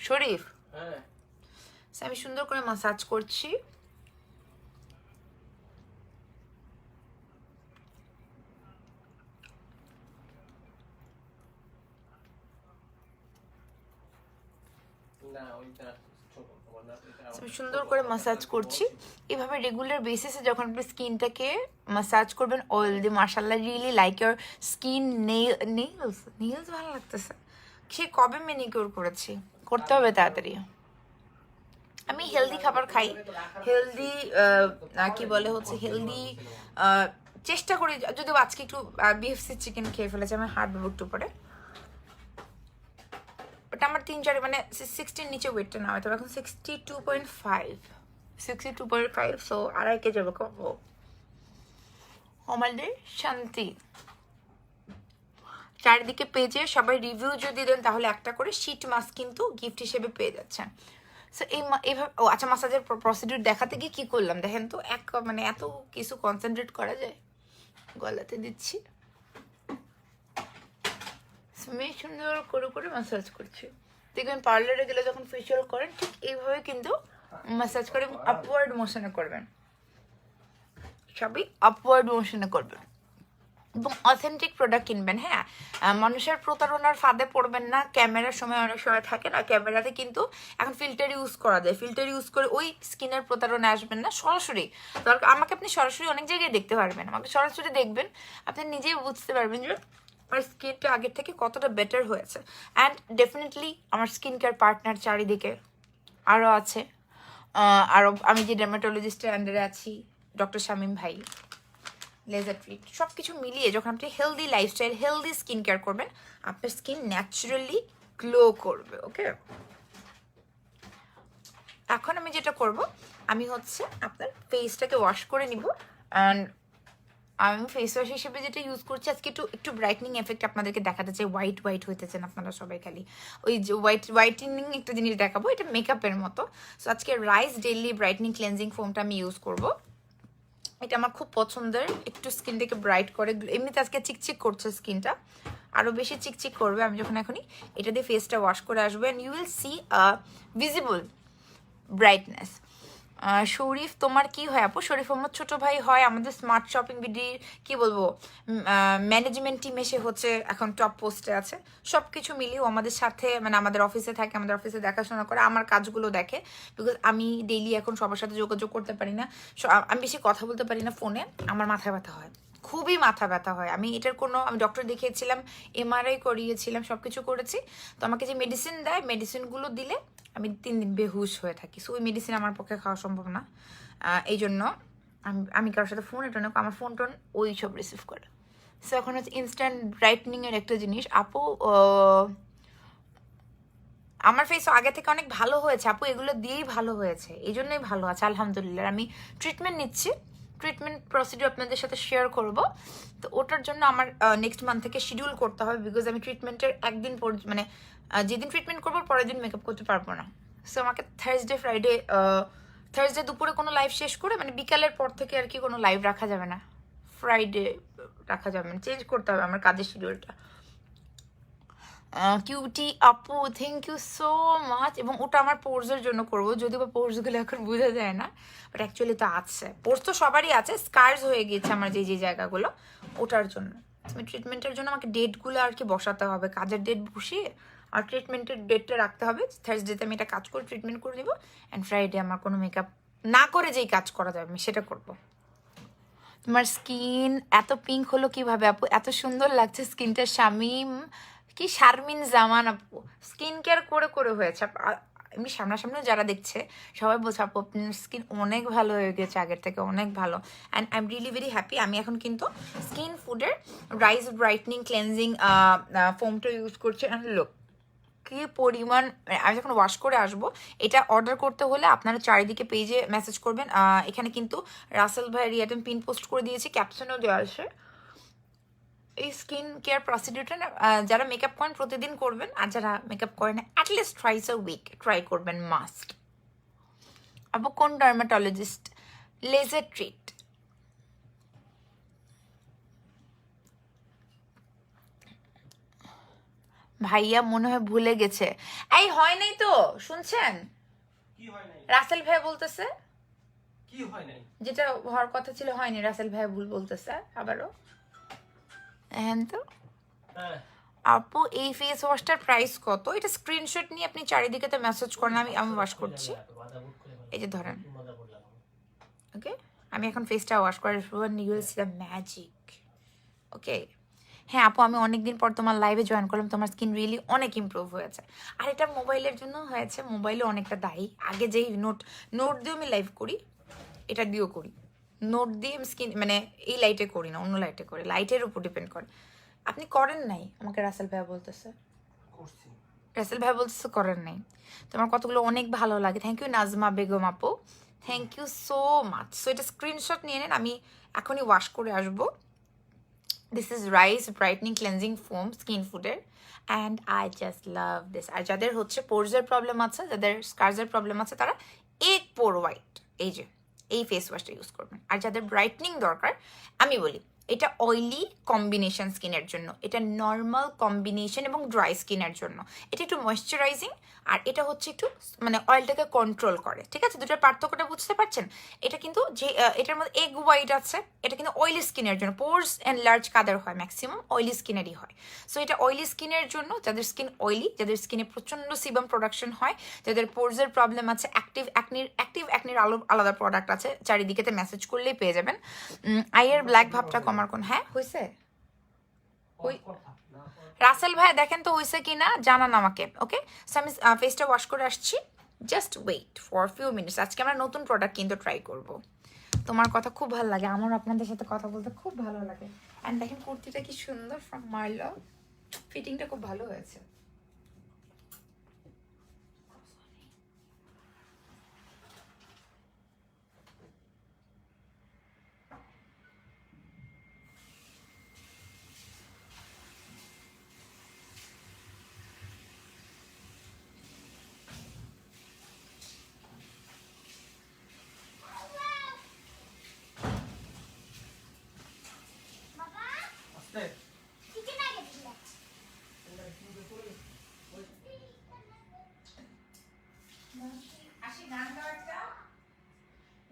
শরীফ? আমি সুন্দর করে ম্যাসাজ করছি। আমি সুন্দর করে মাসাজ করছি। এভাবে রেগুলার বেসিসে যখন আপনি স্কিনটাকে মাসাজ করবেন অয়েল দিয়ে, মাশাআল্লাহ really like your skin. Nails ভালো লাগতেছে। সে কবে ম্যানিকিউর করেছি, করতে হবে তাড়াতাড়ি। আমি হেলদি খাবার খাই, হেলদি কি বলে হচ্ছে হেলদি চেষ্টা করি। যদিও আজকে একটু বিএফসি চিকেন খেয়ে ফেলেছি, আমার হার্ট দেবো একটু পরে। ওটা আমার 3-4 মানে 60 নিচে ওয়েটটা না হয়তো, এখন 62.5। সো 2.5 কেজি যাবো কমবো। আমাদের শান্তি। চারিদিকে পেজে সবাই রিভিউ যদি দেন তাহলে একটা করে শীট মাস্ক কিন্তু গিফট হিসেবে পেয়ে যাচ্ছেন। সো এইভাবে আচ্ছা, মাসাজের প্রসিডিউর দেখাতে গিয়ে কী করলাম দেখেন তো, মানে এত কিছু কনসেন্ট্রেট করা যায়। গলাতে দিচ্ছি, আমি সুন্দর করে ম্যাসাজ করছি। দেখবেন পার্লারে গেলে যখন ফেশিয়াল করেন ঠিক এইভাবে কিন্তু ম্যাসাজ করে, এবং আপওয়ার্ড মোশনে করবেন, সবই আপওয়ার্ড মোশনে করবেন, এবং অথেন্টিক প্রোডাক্ট কিনবেন। হ্যাঁ, মানুষের প্রতারণার ফাঁদে পড়বেন না। ক্যামেরার সময় অনেক সময় থাকে না, ক্যামেরাতে কিন্তু এখন ফিল্টার ইউজ করা যায়, ফিল্টার ইউজ করে ওই স্কিনের প্রতারণা আসবেন না। সরাসরি দরকার আমাকে আপনি সরাসরি অনেক জায়গায় দেখতে পারবেন, আমাকে সরাসরি দেখবেন, আপনি নিজেই বুঝতে পারবেন যে আমার স্কিনটা আগের থেকে কতটা বেটার হয়েছে। অ্যান্ড ডেফিনেটলি আমার স্কিন কেয়ার পার্টনার চারিদিকে আরও আছে, আরও আমি যে ডার্মাটোলজিস্টের আন্ডারে আছি, ডক্টর শামীম ভাই, লেজার ট্রিট, সব কিছু মিলিয়ে যখন আপনি healthy lifestyle, healthy skin care করবেন, আপনার স্কিন ন্যাচারালি গ্লো করবে। ওকে, এখন আমি যেটা করব, আমি হচ্ছে আপনার ফেসটাকে ওয়াশ করে নিব। অ্যান্ড আমি ফেস ওয়াশ হিসেবে যেটা ইউজ করছি আজকে, একটু ব্রাইটনিং এফেক্ট আপনাদেরকে দেখাতে চাই। হোয়াইট হইতেছেন আপনারা সবাই, খালি ওই যে হোয়াইটেনিং একটা জিনিস দেখাবো, এটা মেকআপের মতো। সো আজকে রাইস ডেইলি ব্রাইটনিং ক্লেন্সিং ফোমটা আমি ইউজ করব। এটা আমার খুব পছন্দের, একটু স্কিনটাকে ব্রাইট করে। এমনিতে আজকে চিকচিক করছে স্কিনটা, আরও বেশি চিকচিক করবে আমি যখন এখনই এটা দিয়ে ফেসটা ওয়াশ করে আসবো। And you will see a visible brightness. Sharif তোমার কি হয় আপু? শরীফ আমার ছোট ভাই হয়, আমাদের স্মার্ট শপিং বিডির কি বলবো ম্যানেজমেন্ট টিম এসে হচ্ছে এখন টপ পোস্টে আছে। সব কিছু মিলিয়ে ও আমাদের সাথে মানে আমাদের অফিসে থাকে, আমাদের অফিসে দেখাশোনা করে, আমার কাজগুলো দেখে। বিকজ আমি ডেইলি এখন সবার সাথে যোগাযোগ করতে পারি না, আমি বেশি কথা বলতে পারি না ফোনে, আমার মাথা ব্যথা হয়, খুবই মাথা ব্যথা হয়। আমি এটার কোনো আমি ডক্টর দেখিয়েছিলাম, এমআরআই করিয়েছিলাম, সব কিছু করেছি। তো আমাকে যে মেডিসিন দেয় মেডিসিনগুলো দিলে আমি 3 দিন বেহুশ হয়ে থাকি। সো ওই মেডিসিন আমার পক্ষে খাওয়া সম্ভব না। এই জন্য আমি কারোর সাথে ফোন এটা আমার ফোন টোন ওই সব রিসিভ করে। সো এখন হচ্ছে ইনস্ট্যান্ট ব্রাইটনিংয়ের একটা জিনিস আপু, আমার ফেস আগে থেকে অনেক ভালো হয়েছে আপু, এগুলো দিয়েই ভালো হয়েছে, এই জন্যই ভালো আছে আলহামদুলিল্লাহ। আমি ট্রিটমেন্ট নিচ্ছি, ট্রিটমেন্ট প্রসিডিউর আপনাদের সাথে শেয়ার করব। তো ওটার জন্য আমার নেক্সট মান্থ থেকে শিডিউল করতে হবে, বিকজ আমি ট্রিটমেন্টের একদিন পর মানে যেদিন ট্রিটমেন্ট করবো পরের দিন মেকআপ করতে পারবো না। সো আমাকে থার্সডে দুপুরে কোনো লাইভ শেষ করে মানে বিকালের পর থেকে আর কি কোনো লাইভ রাখা যাবে না, ফ্রাইডে রাখা যাবে না, চেঞ্জ করতে হবে আমার কাজের শিডিউলটা। কিউটি আপু থ্যাংক ইউ সো মাচ। এবং ওটা আমার পোর্সের জন্য করবো, যদিও বা পোর্সগুলো এখন বোঝা যায় না, বাট অ্যাকচুয়ালি তো আছে, পোর্স তো সবারই আছে, স্কার্স হয়ে গিয়েছে আমার যে যে জায়গাগুলো, ওটার জন্য ট্রিটমেন্টের জন্য আমাকে ডেটগুলো আর কি বসাতে হবে, কাজের ডেট বসিয়ে আর ট্রিটমেন্টের ডেটটা রাখতে হবে। থার্সডেতে আমি এটা কাজ করে ট্রিটমেন্ট করে দিব, অ্যান্ড ফ্রাইডে আমার কোনো মেকআপ না করে যেই কাজ করা যাবে আমি সেটা করবো। তোমার স্কিন এত পিঙ্ক হলো কিভাবে আপু? এত সুন্দর লাগছে স্কিনটা। শামিম কি শারমিন জামান আপু স্কিন কেয়ার করে করে হয়েছে। এমনি সামনাসামনি যারা দেখছে সবাই বলছে আপু আপনার স্কিন অনেক ভালো হয়ে গেছে আগের থেকে, অনেক ভালো। And I am really very happy. আমি এখন কিন্তু স্কিন ফুডের রাইস ব্রাইটনিং ক্লেনজিং ফোমটা ইউজ করছি। অ্যান্ড লুক কি পরিমাণ, আমি যখন ওয়াশ করে আসবো, এটা অর্ডার করতে হলে আপনারা চারিদিকে পেজে মেসেজ করবেন। এখানে কিন্তু রাসেল ভাই রিয়াটেন পিন পোস্ট করে দিয়েছি, ক্যাপশনও দেওয়া আছে। এই স্কিন কেয়ার প্রসিডিউরটা না যারা মেকআপ করেন প্রতিদিন করবেন, আর যারা মেকআপ করেন at least twice a week try করবেন মাস্ট। আপু কোন ডার্মাটোলজিস্ট? Laser treat. ভাইয়া মনে হয় ভুলে গেছে। এই হয় নাই তো, শুনছেন? কি হয় নাই? রাসেল ভাই বলতেছে কি হয় নাই? যেটা হওয়ার কথা ছিল হয়নি, রাসেল ভাই ভুল বলতেছে আবারও। হ্যাঁ তো আপু এই ফেস ওয়াশটার প্রাইস কত? এটা স্ক্রিনশট নিয়ে আপনি চারিদিকে তো মেসেজ করেন, আমি ওয়াশ করছি। এই যে ধরেন, ওকে আমি এখন ফেসটা ওয়াশ করে you will see the magic. Okay হ্যাঁ আপু আমি অনেকদিন পর তোমার লাইভে জয়েন করলাম, তোমার স্কিন রিয়েলি অনেক ইমপ্রুভ হয়েছে। আর এটা মোবাইলের জন্য হয়েছে, মোবাইলে অনেকটা দায়ী। আগে যেই নোট দিয়েও আমি লাইভ করি, এটা দিয়েও করি, নোট দিয়ে আমি স্কিন মানে এই লাইটে করি না, অন্য লাইটে করি, লাইটের উপর ডিপেন্ড করে। আপনি করেন নাই আমাকে রাসেল ভাইয়া বলতেছে, রাসেল ভাই বলতেছে করেন নাই। তোমার কতগুলো অনেক ভালো লাগে। থ্যাংক ইউ নাজমা বেগম আপু, thank you so much. So এটা স্ক্রিনশট নিয়ে নেন, আমি এখনই ওয়াশ করে আসবো। This is rice brightening cleansing foam skin ফুডের, and I just love this. আর যাদের হচ্ছে পোর্সের প্রবলেম আছে, যাদের স্কার্সের প্রবলেম আছে, তারা এক পোর হোয়াইট এই ফেস ওয়াশটা ইউজ করবেন। আর যাদের ব্রাইটনিং দরকার, আমি বলি এটা অয়েলি কম্বিনেশন স্কিনের জন্য, এটা নর্মাল কম্বিনেশন এবং ড্রাই স্কিনের জন্য। এটা একটু ময়েশ্চারাইজিং, আর এটা হচ্ছে একটু মানে অয়েলটাকে কন্ট্রোল করে। ঠিক আছে, দুটোর পার্থক্যটা বুঝতে পারছেন? এটা কিন্তু যে এটার মধ্যে এগ হোয়াইট আছে, এটা কিন্তু অয়েলি স্কিনের জন্য। পোর্স অ্যান্ড লার্জ কাদের হয়? ম্যাক্সিমাম অয়েলি স্কিনেরই হয়। সো এটা অয়েলি স্কিনের জন্য, যাদের স্কিন অয়েলি, যাদের স্কিনে প্রচণ্ড সিবাম প্রোডাকশন হয়, যাদের পোর্সের প্রবলেম আছে, অ্যাক্টিভ অ্যাকনির আলাদা প্রোডাক্ট আছে, চারিদিকেতে মেসেজ করলেই পেয়ে যাবেন। আইয়ের ব্ল্যাক ভাবটা কমার কোন হ্যাঁ হয়েছে রাসেল ভাই দেখেন তো হয়েছে কিনা জানান আমাকে। ওকে সো আমি ফেসটা ওয়াশ করে আসছি, just wait for few minutes. আজকে আমরা নতুন প্রোডাক্ট কিন্তু ট্রাই করব। তোমার কথা খুব ভালো লাগে, আমার আপনাদের সাথে কথা বলতে খুব ভালো লাগে। অ্যান্ড দেখেন কুর্তিটা কি সুন্দর ফ্রম মার্লো, ফিটিংটা খুব ভালো হয়েছে।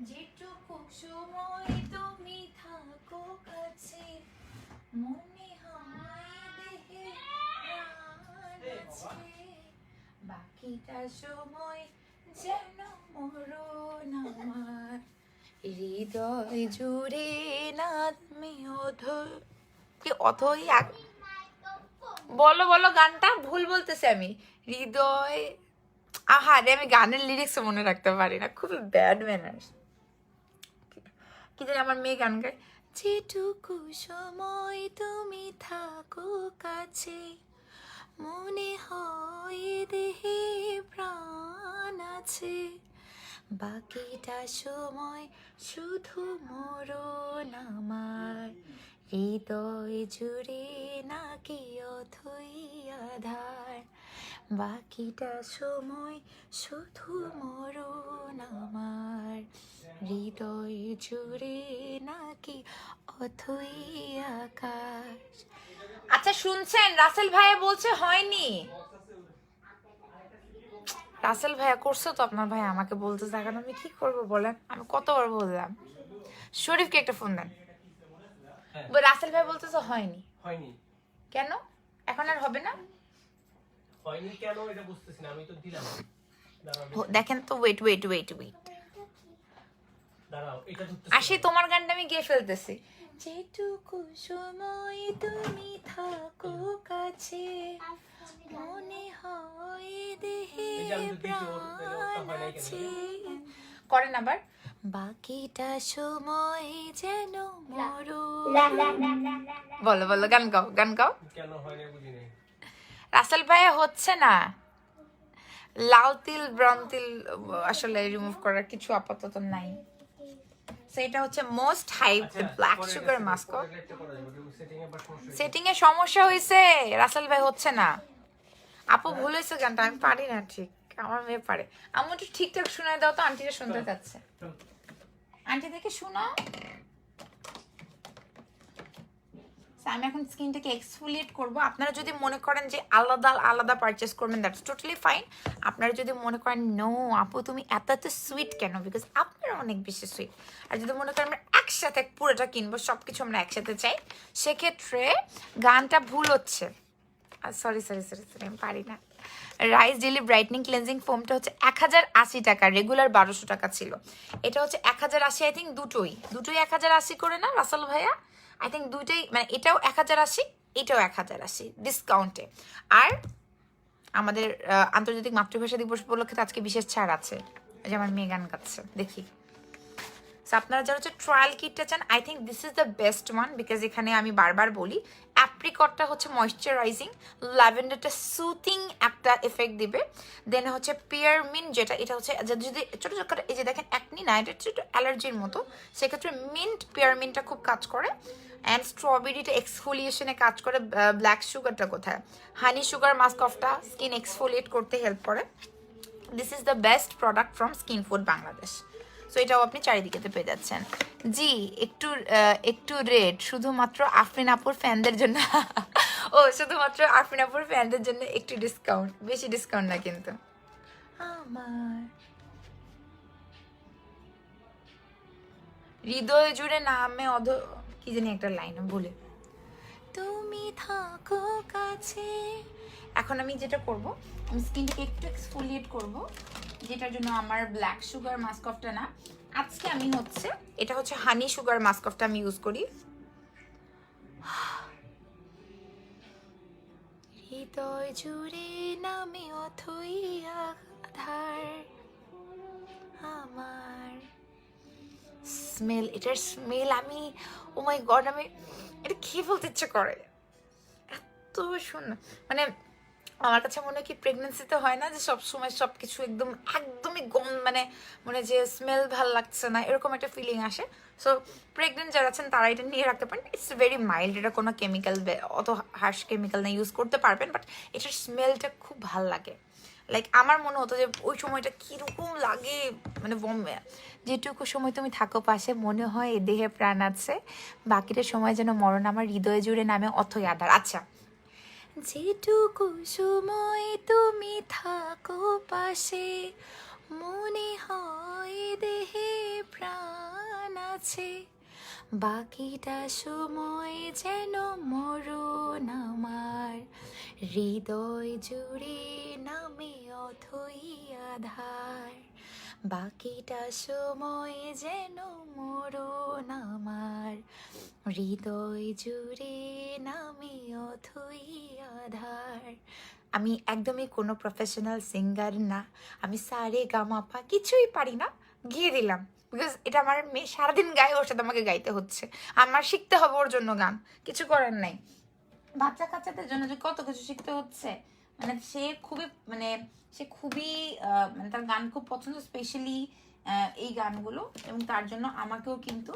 যেটুকু সময় তুমি থাকো কাছে মনে হয় দেহে প্রাণ আছে বাকিটা সময় যেন মরণ আমার হৃদয় জুড়ে নামে কি অথই বলো বলো গানটা ভুল বলতেছি আমি হৃদয় আহারে আমি গানের লিরিক্স মনে রাখতে পারি না খুবই ব্যাড ম্যানার্স কি জানি আমার মেয়ে গান গায় যেটুকু সময় তুমি থাকো কাছে মনে হয় দেহে প্রাণ আছে বাকিটা সময় শুধু মরণ আমার হৃদয় জুড়ে নাকি অথই আধার বাকিটা সময় শুধু মরণ আমার হৃদয় জুড়ে নাকি অথই আকাশ আচ্ছা শুনছেন রাসেল ভাইয়া বলছে হয়নি রাসেল ভাইয়া করছো তো আপনার ভাই আমাকে বলতে থাকেন আমি কি করব বলেন আমি কতবার বললাম শরীফকে একটা ফোন দেন রাসেল ভাই বলতেছে হয়নি হয়নি কেন এখন আর হবে না হয়নি কেন এটা বুঝতেছি না আমি তো দিলাম দেখেন তো ওয়েট দাঁড়াও এটা ধরতে আসি তোমার গানটা আমি গেয়ে ফেলতেছি যেটুকু সময় তুমি থাকো কাছে মনে হয় দেহে প্রাণ আছে করেন আবার বাকিটা সময় যেন বলো বলো গান গাও কেন হয়নি বুঝি নাই রাসেল ভাইয়া হচ্ছে না লাল তিল ব্রাউন তিল আসলে রিমুভ করার কিছু আপাতত নাই সেটা হচ্ছে most hype black sugar mask setting এ সমস্যা হয়েছে রাসেল ভাই হচ্ছে না আপু ভুল হয়েছে গানটা আমি পারি না ঠিক আমার মেয়ে পারে আমি একটু ঠিকঠাক শোনায় দাও তো আন্টিরা শুনতে চাচ্ছে আন্টি দেখে শোনাও আমি এখন স্কিনটাকে এক্সফোলিয়েট করব আপনারা যদি মনে করেন যে আলাদা আলাদা পারচেস করবেন দ্যাটস টোটালি ফাইন আপনারা যদি মনে করেন নো আপু তুমি এত সুইট কেন বিকজ আপনারা অনেক বেশি সুইট আর যদি মনে করেন আমরা একসাথে পুরোটা কিনবো সব কিছু আমরা একসাথে চাই সেক্ষেত্রে গানটা ভুল হচ্ছে সরি আমি পারি না রাইস ডেলি ব্রাইটনিং ক্লেনজিং ফোমটা হচ্ছে 1080 টাকা রেগুলার 1200 টাকা ছিল এটা হচ্ছে 1080 আই থিঙ্ক দুটোই 1080 করে না রাসেল ভাইয়া আই থিঙ্ক দুইটাই মানে এটাও 1080 এটাও 1080 ডিসকাউন্টে আর আমাদের আন্তর্জাতিক মাতৃভাষা দিবস উপলক্ষে আজকে বিশেষ ছাড় আছে যে আমার মেয়ে গান গাচ্ছে দেখি সো আপনারা যারা হচ্ছে ট্রায়াল কিটটা চান I think this is the best one because এখানে আমি বারবার বলি অ্যাপ্রিকটটা হচ্ছে ময়েশ্চারাইজিং ল্যাভেন্ডারটা সুথিং একটা এফেক্ট দিবে দেন হচ্ছে পিয়ারমিন যেটা এটা হচ্ছে যদি ছোটো ছোটো এই যে দেখেন একনি না এটা ছোটো অ্যালার্জির মতো সেক্ষেত্রে মিন্ট পিয়ারমিনটা খুব কাজ করে অ্যান্ড স্ট্রবেরিটা এক্সফোলিয়েশনে কাজ করে ব্ল্যাক সুগারটা কোথায় হানি সুগার মাস্ক অফটা স্কিন এক্সফোলিয়েট করতে হেল্প করে this is the best product from skin food Bangladesh so এটাও আপনি চারিদিকেতে পেয়ে যাচ্ছেন জি একটু রেড শুধুমাত্র আফরিন আপুর ফ্যানদের জন্য ও শুধুমাত্র আফরিন আপুর ফ্যানদের জন্য একটু ডিসকাউন্ট বেশি ডিসকাউন্ট না কিন্তু আমার হৃদয় জুড়ে নামে কি জানি একটা লাইন ভুলে তুমি থাকো কাছে এখন আমি যেটা করব আমি স্কিনটাকে একটু এক্সফোলিয়েট করব যেটার জন্য আমার ব্ল্যাক সুগার মাস্ক অফটা না আজকে আমি হচ্ছে এটা হচ্ছে হানি সুগার মাস্ক অফটা আমি ইউজ করি হৃদয় জুড়ে নামে অথই আধার আমার স্মেল এটার স্মেল আমি ও মাই গড আমি এটা খেয়ে ফেলতে ইচ্ছে করে এত সুন্দর মানে আমার কাছে মনে হয় কি প্রেগনেন্সিতে হয় না যে সবসময় সব কিছু একদমই মানে যে স্মেল ভাল লাগছে না এরকম একটা ফিলিং আসে সো প্রেগনেন্ট যারা আছেন তারা এটা নিয়ে রাখতে পারেন ইটস ভেরি মাইল্ড এটা কোনো কেমিক্যাল অত হার্শ কেমিক্যাল না ইউজ করতে পারবেন বাট এটার স্মেলটা খুব ভাল লাগে লাইক আমার মনে হতো যে ওই সময়টা কীরকম লাগে মানে যেটুকু সময় তুমি থাকো পাশে মনে হয় এ দেহে প্রাণ আছে বাকিটা সময় যেন মরণ আমার হৃদয় জুড়ে নামে অথই আধার আচ্ছা যেটুকু সময় তুমি থাকো পাশে মনে হয় দেহে প্রাণ আছে, বাকিটা সময় যেন মরণ আমার, হৃদয় জুড়ে নামে অথই আধার, বাকিটা সময় যেন মরণ আমার, হৃদয় জুড়ে নামে অথই আধার। আমি একদমই কোনো প্রফেশনাল সিঙ্গার না, আমি সারে গামাপা কিছুই পারি না, গিয়ে দিলাম বিকজ এটা আমার মেয়ে সারাদিন গায়ে, ওর সাথে আমাকে গাইতে হচ্ছে, আমার শিখতে হবে ওর জন্য গান, কিছু করার নাই। বাচ্চা কাচ্চাদের জন্য যে কত কিছু শিখতে হচ্ছে, মানে সে খুবই মানে তার গান খুব পছন্দ, স্পেশালি এই গানগুলো, এবং তার জন্য আমাকেও কিন্তু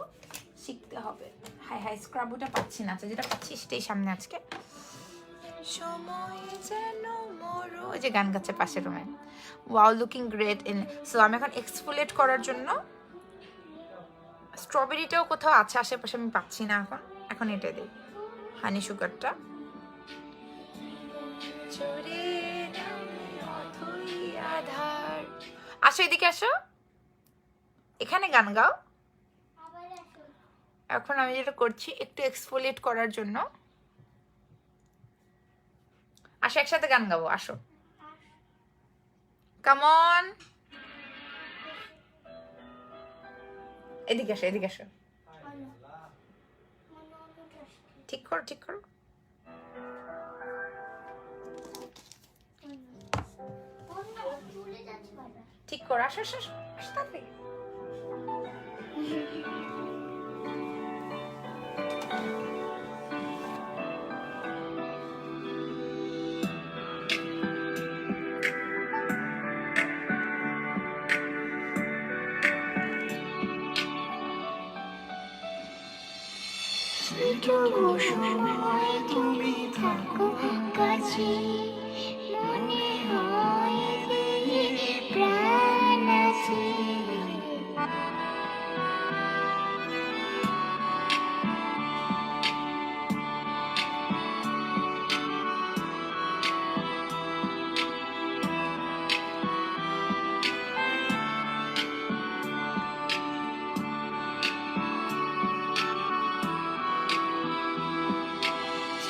শিখতে হবে। হাই হাই স্ক্রাবটা পাচ্ছি না, আচ্ছা যেটা পাচ্ছি সেটাই সামনে আজকে। সময় যেন মরো, এই যে গান গাচ্ছে পাশের রুমে। Wow looking great in. So আমি এখন এক্সফোলিয়েট করার জন্য স্ট্রবেরিটাও কোথাও আছে আশেপাশে, আমি পাচ্ছি না এখন, এখন এটা দিই হানি সুগারটা। আসো এদিকে আসো, এখানে গান গাও। এখন আমি যেটা করছি একটু এক্সফোলিয়েট করার জন্য, আসো একসাথে গান গাবো, আসো কাম অন, এদিকে আসো এদিকে আসো, ঠিক করো ঠিক করো, ঠিক করো, আসো আসো আসো তাড়াতাড়ি। সময় তুমি থাকো কাছে, মনে হয় যে প্রাণ আছে,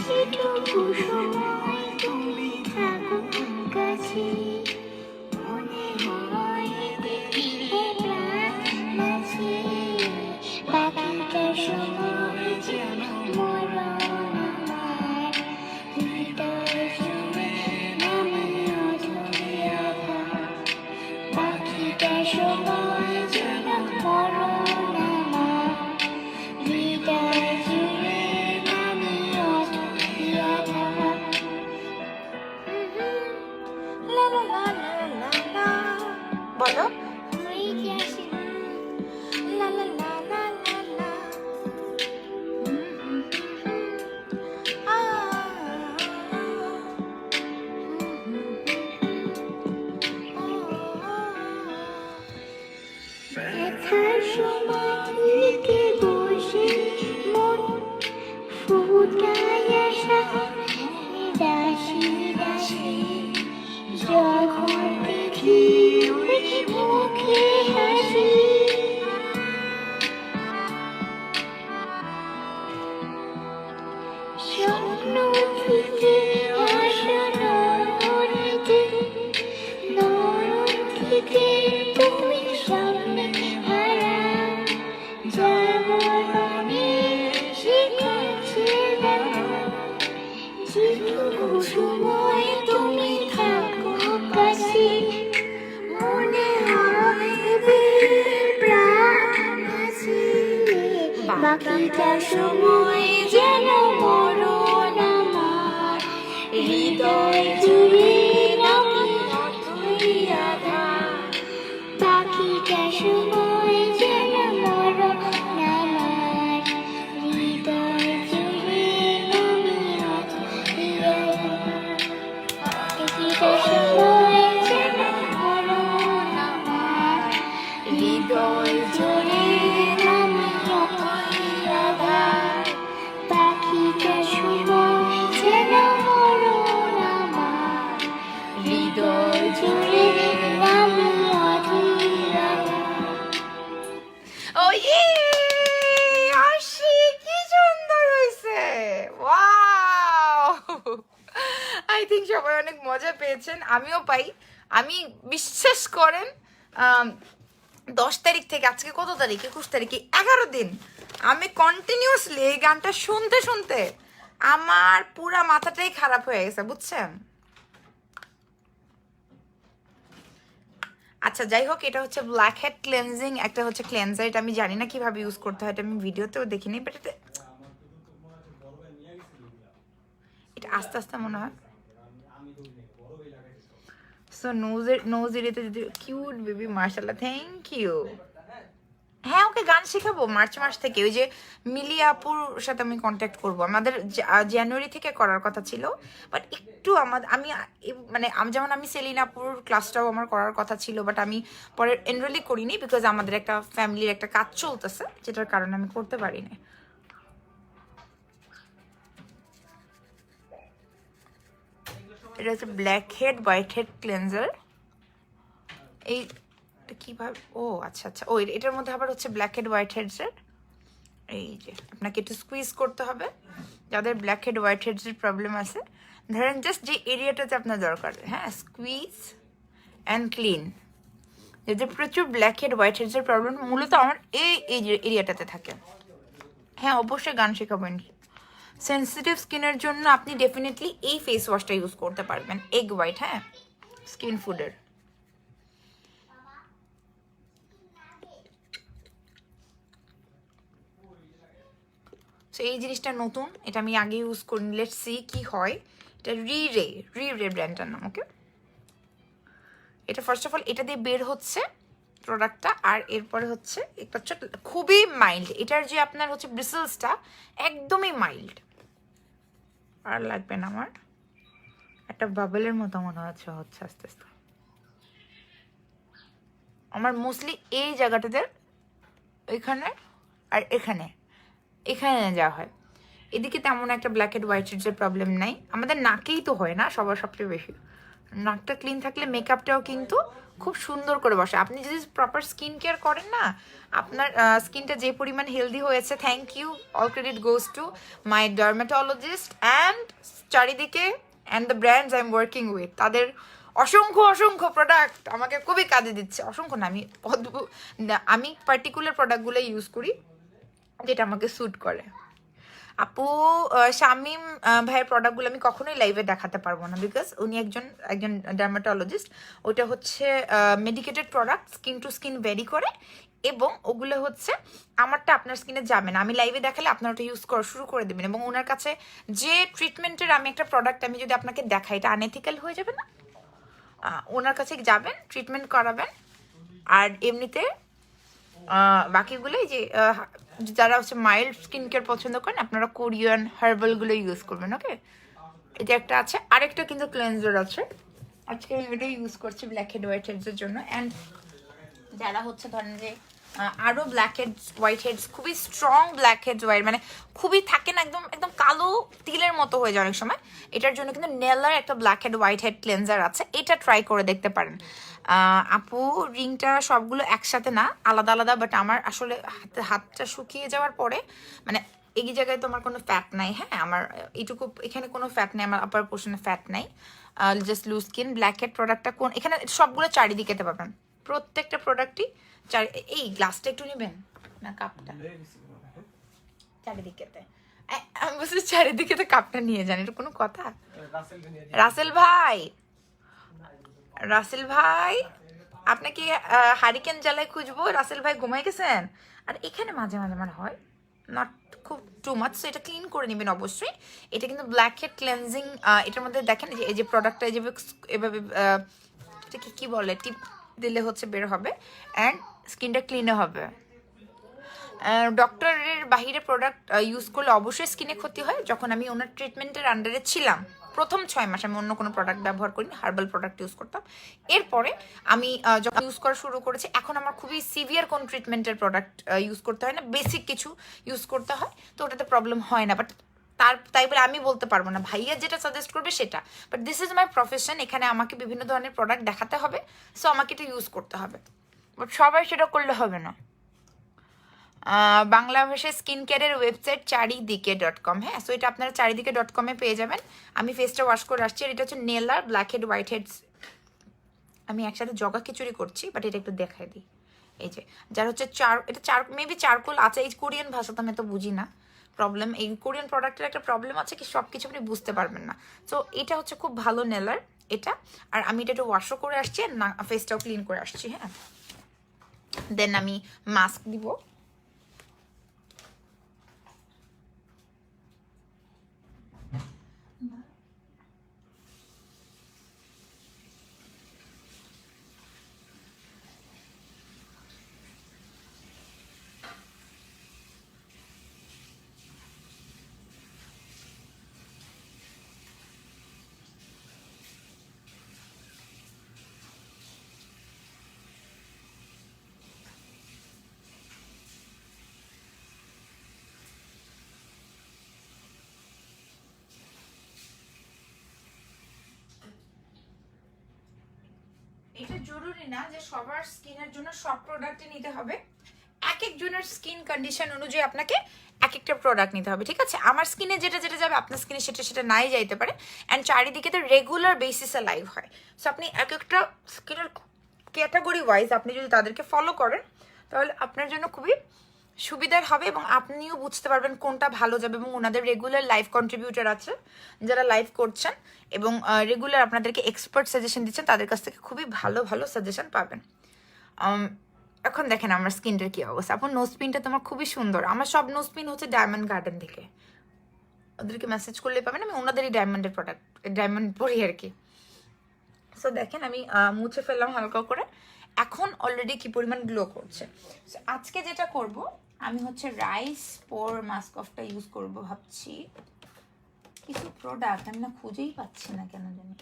যেটুকু সময় তুমি থাকো কাছে, মনে হয় যে প্রাণ আছে, বাকিটা সময় যেন মরণ আমার, হৃদয় জুড়ে নামে অধরে আঘাত, বাকিটা সময় যেন মরণ আমার, হৃদয় জুড়ে নামে অধরে আঘাত। লা লা লা লা লা লা, বলো লা লা লা লা লা লা, ব্যথার সমাধিতে বসে মন ফুটায় আসা দাসী দাসী, যখন দেখি ওই মুখে হাসি, স্বপ্ন থেকে আসা নয়নেতে, নয়ন থেকে তুমি সামনে হারা, যেমন শিখাচ্ছে যেটুকু সময় তুমি থাকো কাছে, মনে হয় যে প্রাণ আছে, বাকিটা সময় যেন মরণ আমার, হৃদয় জুড়ে নামে অথই আধার, বাকিটা সময় যেন মরণ আমার, হৃদয় জুড়ে নামে অথই আধার, বাকিটা সময় যেন মরণ আমার, হৃদয় জুড়ে নামে অথই আধার, বাকিটা সময় যেন মরণ আমার, ও ইয়ে আশি কি সুন্দর হয়েছে, ওয়াও। আই থিঙ্ক সবাই অনেক মজা পেয়েছেন, আমিও পাই। আমি বিশ্বাস করেন 10 তারিখ থেকে আজকে কত তারিখ, 21 তারিখে 11 দিন আমি কন্টিনিউয়াসলি এই গানটা শুনতে শুনতে আমার পুরা মাথাটাই খারাপ হয়ে গেছে, বুঝছেন? আচ্ছা যাই হোক, এটা হচ্ছে ব্ল্যাক হেড ক্লেন্সিং, একটা হচ্ছে ক্লেন্সার। এটা আমি জানি না কিভাবে ইউজ করতে হয়, এটা আমি ভিডিওতেও দেখিনি, বাট এটা আস্তে আস্তে মনে হয়। সো নোজ এরিয়াতে যদি কিউট বেবি, মার্শাল্লাহ, থ্যাংক ইউ। হ্যাঁ ওকে গান শেখাবো মার্চ মাস থেকে। ওই যে মিলি আপুর সাথে আমি কন্ট্যাক্ট করবো, আমাদের জানুয়ারি থেকে করার কথা ছিল, বাট একটু যেমন আমি সেলিনা আপুর ক্লাসটাও আমার করার কথা ছিল, বাট আমি পরে এনরোলই করিনি বিকজ আমাদের একটা ফ্যামিলির একটা কাজ চলতেছে, যেটার কারণে আমি করতে পারিনি। এটা হচ্ছে black head white head cleanser. এই কিভাবে, ও আচ্ছা আচ্ছা, ও এটার মধ্যে আবার হচ্ছে ব্ল্যাক হেড হোয়াইট হেডসের, এই যে আপনাকে একটু স্কুইজ করতে হবে যাদের ব্ল্যাক হেড হোয়াইট হেডসের প্রবলেম আছে। ধরেন জাস্ট যে এরিয়াটাতে আপনার দরকার, হ্যাঁ, স্কুইজ অ্যান্ড ক্লিন। যাদের প্রচুর ব্ল্যাক হেড হোয়াইট হেডসের প্রবলেম মূলত আমার এই এরিয়াটাতে থাকে। হ্যাঁ অবশ্যই গান শেখাবেন। সেন্সিটিভ স্কিনের জন্য আপনি ডেফিনেটলি এই ফেস ওয়াশটা ইউজ করতে পারবেন, এগ হোয়াইট, হ্যাঁ, স্কিন ফুডের। সো এই জিনিসটা নতুন, এটা আমি আগে ইউজ করি, লেটস সি কি হয়। এটা রি ব্র্যান্ডটার নাম, ওকে। এটা ফার্স্ট অফ অল এটা দিয়ে বের হচ্ছে প্রোডাক্টটা, আর এরপরে হচ্ছে একটা খুবই মাইল্ড, এটার যে আপনার হচ্ছে ব্রিসেলসটা একদমই মাইল্ড। আর লাগবে না আমার, একটা বাবলের মতো মনে হচ্ছে আস্তে আস্তে। আমার মোস্টলি এই জায়গাটাতে, এখানে আর এখানে যাওয়া হয়, এদিকে তেমন একটা ব্ল্যাক এন্ড হোয়াইট হেডসের প্রবলেম নাই। আমাদের নাকেই তো হয় না সবার সবচেয়ে বেশি, নাকটা ক্লিন থাকলে মেকআপটাও কিন্তু খুব সুন্দর করে বসে। আপনি যদি প্রপার স্কিন কেয়ার করেন না, আপনার স্কিনটা যে পরিমাণ হেলদি হয়েছে, thank you, all credit goes to my dermatologist and Charidike and the brands I am working with, তাদের অসংখ্য প্রোডাক্ট আমাকে খুবই কাজে দিচ্ছে। অসংখ্য না, আমি পার্টিকুলার প্রোডাক্টগুলো ইউজ করি যেটা আমাকে স্যুট করে। আপু শামিম ভাইয়ের প্রোডাক্টগুলো আমি কখনোই লাইভে দেখাতে পারবো না বিকজ উনি একজন ডার্মাটোলজিস্ট। ওটা হচ্ছে medicated product, skin to skin vary করে, এবং ওগুলো হচ্ছে আমারটা আপনার স্কিনে যাবে না। আমি লাইভে দেখালে আপনার ওটা ইউজ করা শুরু করে দেবেন, এবং ওনার কাছে যে ট্রিটমেন্টের আমি একটা প্রোডাক্ট আমি যদি আপনাকে দেখাই, এটা আনএথিক্যাল হয়ে যাবে না। ওনার কাছে যাবেন, ট্রিটমেন্ট করাবেন, আর এমনিতে বাকিগুলোই যে যারা হচ্ছে মাইল্ড স্কিন কেয়ার পছন্দ করেন আপনারা কোরিয়ান হার্বালগুলো ইউজ করবেন, ওকে। এটা একটা আছে, আরেকটা কিন্তু ক্লেন্সার আছে, আজকে আমি এটা ইউজ করছি ব্ল্যাক হেড হোয়াইট হেডসের জন্য। অ্যান্ড যারা হচ্ছে ধরেন যে আরও ব্ল্যাক হেডস হোয়াইট হেডস, খুবই স্ট্রং ব্ল্যাক হেডস হোয়াইট, মানে খুবই থাকে না, একদম একদম কালো তিলের মতো হয়ে যায় অনেক সময়, এটার জন্য কিন্তু নেলার একটা black head white head cleanser আছে, এটা ট্রাই করে দেখতে পারেন। আপু রিংটা সবগুলো একসাথে না, আলাদা আলাদা, বাট আমার আসলে হাতটা শুকিয়ে যাওয়ার পরে, মানে এই জায়গায় তো আমার কোনো ফ্যাট নাই, হ্যাঁ, আমার এইটুকু এখানে কোনো ফ্যাট নেই, আমার আপার পোর্শনে ফ্যাট নাই, just loose skin. Blackhead প্রোডাক্টটা কোন, এখানে সবগুলো চারিদিকেতে পাবেন, প্রত্যেকটা প্রোডাক্টই এই গ্লাসটা একটু নেবেন না, কাপটা চারিদিকেতে, আমি বলছি চারিদিকেতে কাপটা নিয়ে যান, এটা কোনো কথা? রাসেল ভাই আপনাকে হারিকেন জ্বালায় খুঁজবো, রাসেল ভাই ঘুমাই গেছেন। আর এখানে মাঝে মাঝে মানে হয় নট খুব টু মাচ, সো এটা ক্লিন করে নেবেন অবশ্যই। এটা কিন্তু ব্ল্যাক হেড ক্লেন্সিং, এটার মধ্যে দেখেন যে এই যে প্রোডাক্টটা এভাবে এটাকে কি বলে, টিপ দিলে হচ্ছে বের হবে, অ্যান্ড স্কিনটা ক্লিনও হবে। ডক্টরের বাহিরে প্রোডাক্ট ইউজ করলে অবশ্যই স্কিনে ক্ষতি হয়। যখন আমি ওনার ট্রিটমেন্টের আন্ডারে ছিলাম প্রথম 6 মাস আমি অন্য কোনো প্রোডাক্ট ব্যবহার করিনি, হার্বাল প্রোডাক্ট ইউজ করতাম। এরপরে আমি যখন ইউজ করা শুরু করেছি, এখন আমার খুবই সিভিয়ার কোন ট্রিটমেন্টের প্রোডাক্ট ইউজ করতে হয় না, বেসিক কিছু ইউজ করতে হয়, তো ওটাতে প্রবলেম হয় না। বাট তাই বলে আমি বলতে পারবো না ভাইয়া যেটা সাজেস্ট করবে সেটা, but this is my profession, এখানে আমাকে বিভিন্ন ধরনের প্রোডাক্ট দেখাতে হবে, সো আমাকে এটা ইউজ করতে হবে, বাট সবাই সেটা করলে হবে না। বাংলা ভাষায় স্কিন কেয়ারের ওয়েবসাইট চারিদিকে.com। হ্যাঁ, সো এটা আপনারা চারিদিকে.com-এ পেয়ে যাবেন। আমি ফেসটা ওয়াশ করে আসছি। আর এটা হচ্ছে নেলার ব্ল্যাক হেড হোয়াইট হেডস। আমি একসাথে জগা খিচুড়ি করছি, বাট এটা একটু দেখাই দিই। এই যে যার হচ্ছে এটা মেবি চারকোল আছে। এই কোরিয়ান ভাষা তো আমি তো বুঝি না। প্রবলেম, এই কোরিয়ান প্রোডাক্টের একটা প্রবলেম আছে কি সব কিছু আপনি বুঝতে পারবেন না। সো এটা হচ্ছে খুব ভালো নেলার এটা। আর আমি এটা একটু ওয়াশও করে আসছি, না ফেসটাও ক্লিন করে আসছি। হ্যাঁ, দেন আমি মাস্ক দিব। এটা জরুরি না যে সবার স্কিনের জন্য সব প্রোডাক্টই নিতে হবে। এক একজনের স্কিন কন্ডিশন অনুযায়ী আপনাকে এক একটা প্রোডাক্ট নিতে হবে, ঠিক আছে? আমার স্কিনে যেটা যেটা যাবে আপনার স্কিনে সেটা সেটা নাই যাইতে পারে। অ্যান্ড চারিদিকে তো রেগুলার বেসিসে লাইভ হয়। সো আপনি এক একটা স্কিনের ক্যাটাগরি ওয়াইজ আপনি যদি তাদেরকে ফলো করেন তাহলে আপনার জন্য খুবই সুবিধার হবে এবং আপনিও বুঝতে পারবেন কোনটা ভালো যাবে। এবং ওনাদের রেগুলার লাইভ কন্ট্রিবিউটার আছে যারা লাইভ করছেন এবং রেগুলার আপনাদেরকে এক্সপার্ট সাজেশন দিচ্ছেন, তাদের কাছ থেকে খুবই ভালো ভালো সাজেশন পাবেন। এখন দেখেন আমার স্কিনটার কি অবস্থা। আপনার নোজ পিনটা তোমার খুবই সুন্দর। আমার সব নোজ পিন হচ্ছে ডায়মন্ড গার্ডেন থেকে, ওদেরকে মেসেজ করলে পাবেন। আমি ওনাদেরই ডায়মন্ডের প্রোডাক্ট, ডায়মন্ড পরি আর কি। সো দেখেন আমি মুছে ফেললাম হালকা করে। এখন অলরেডি কি পরিমাণ গ্লো করছে। সো আজকে যেটা করব আমি হচ্ছে রাইস পোর মাস্ক অফটা ইউজ করব ভাবছি। কিছু প্রোডাক্ট আমি না খুঁজেই পাচ্ছি না কেন জানি।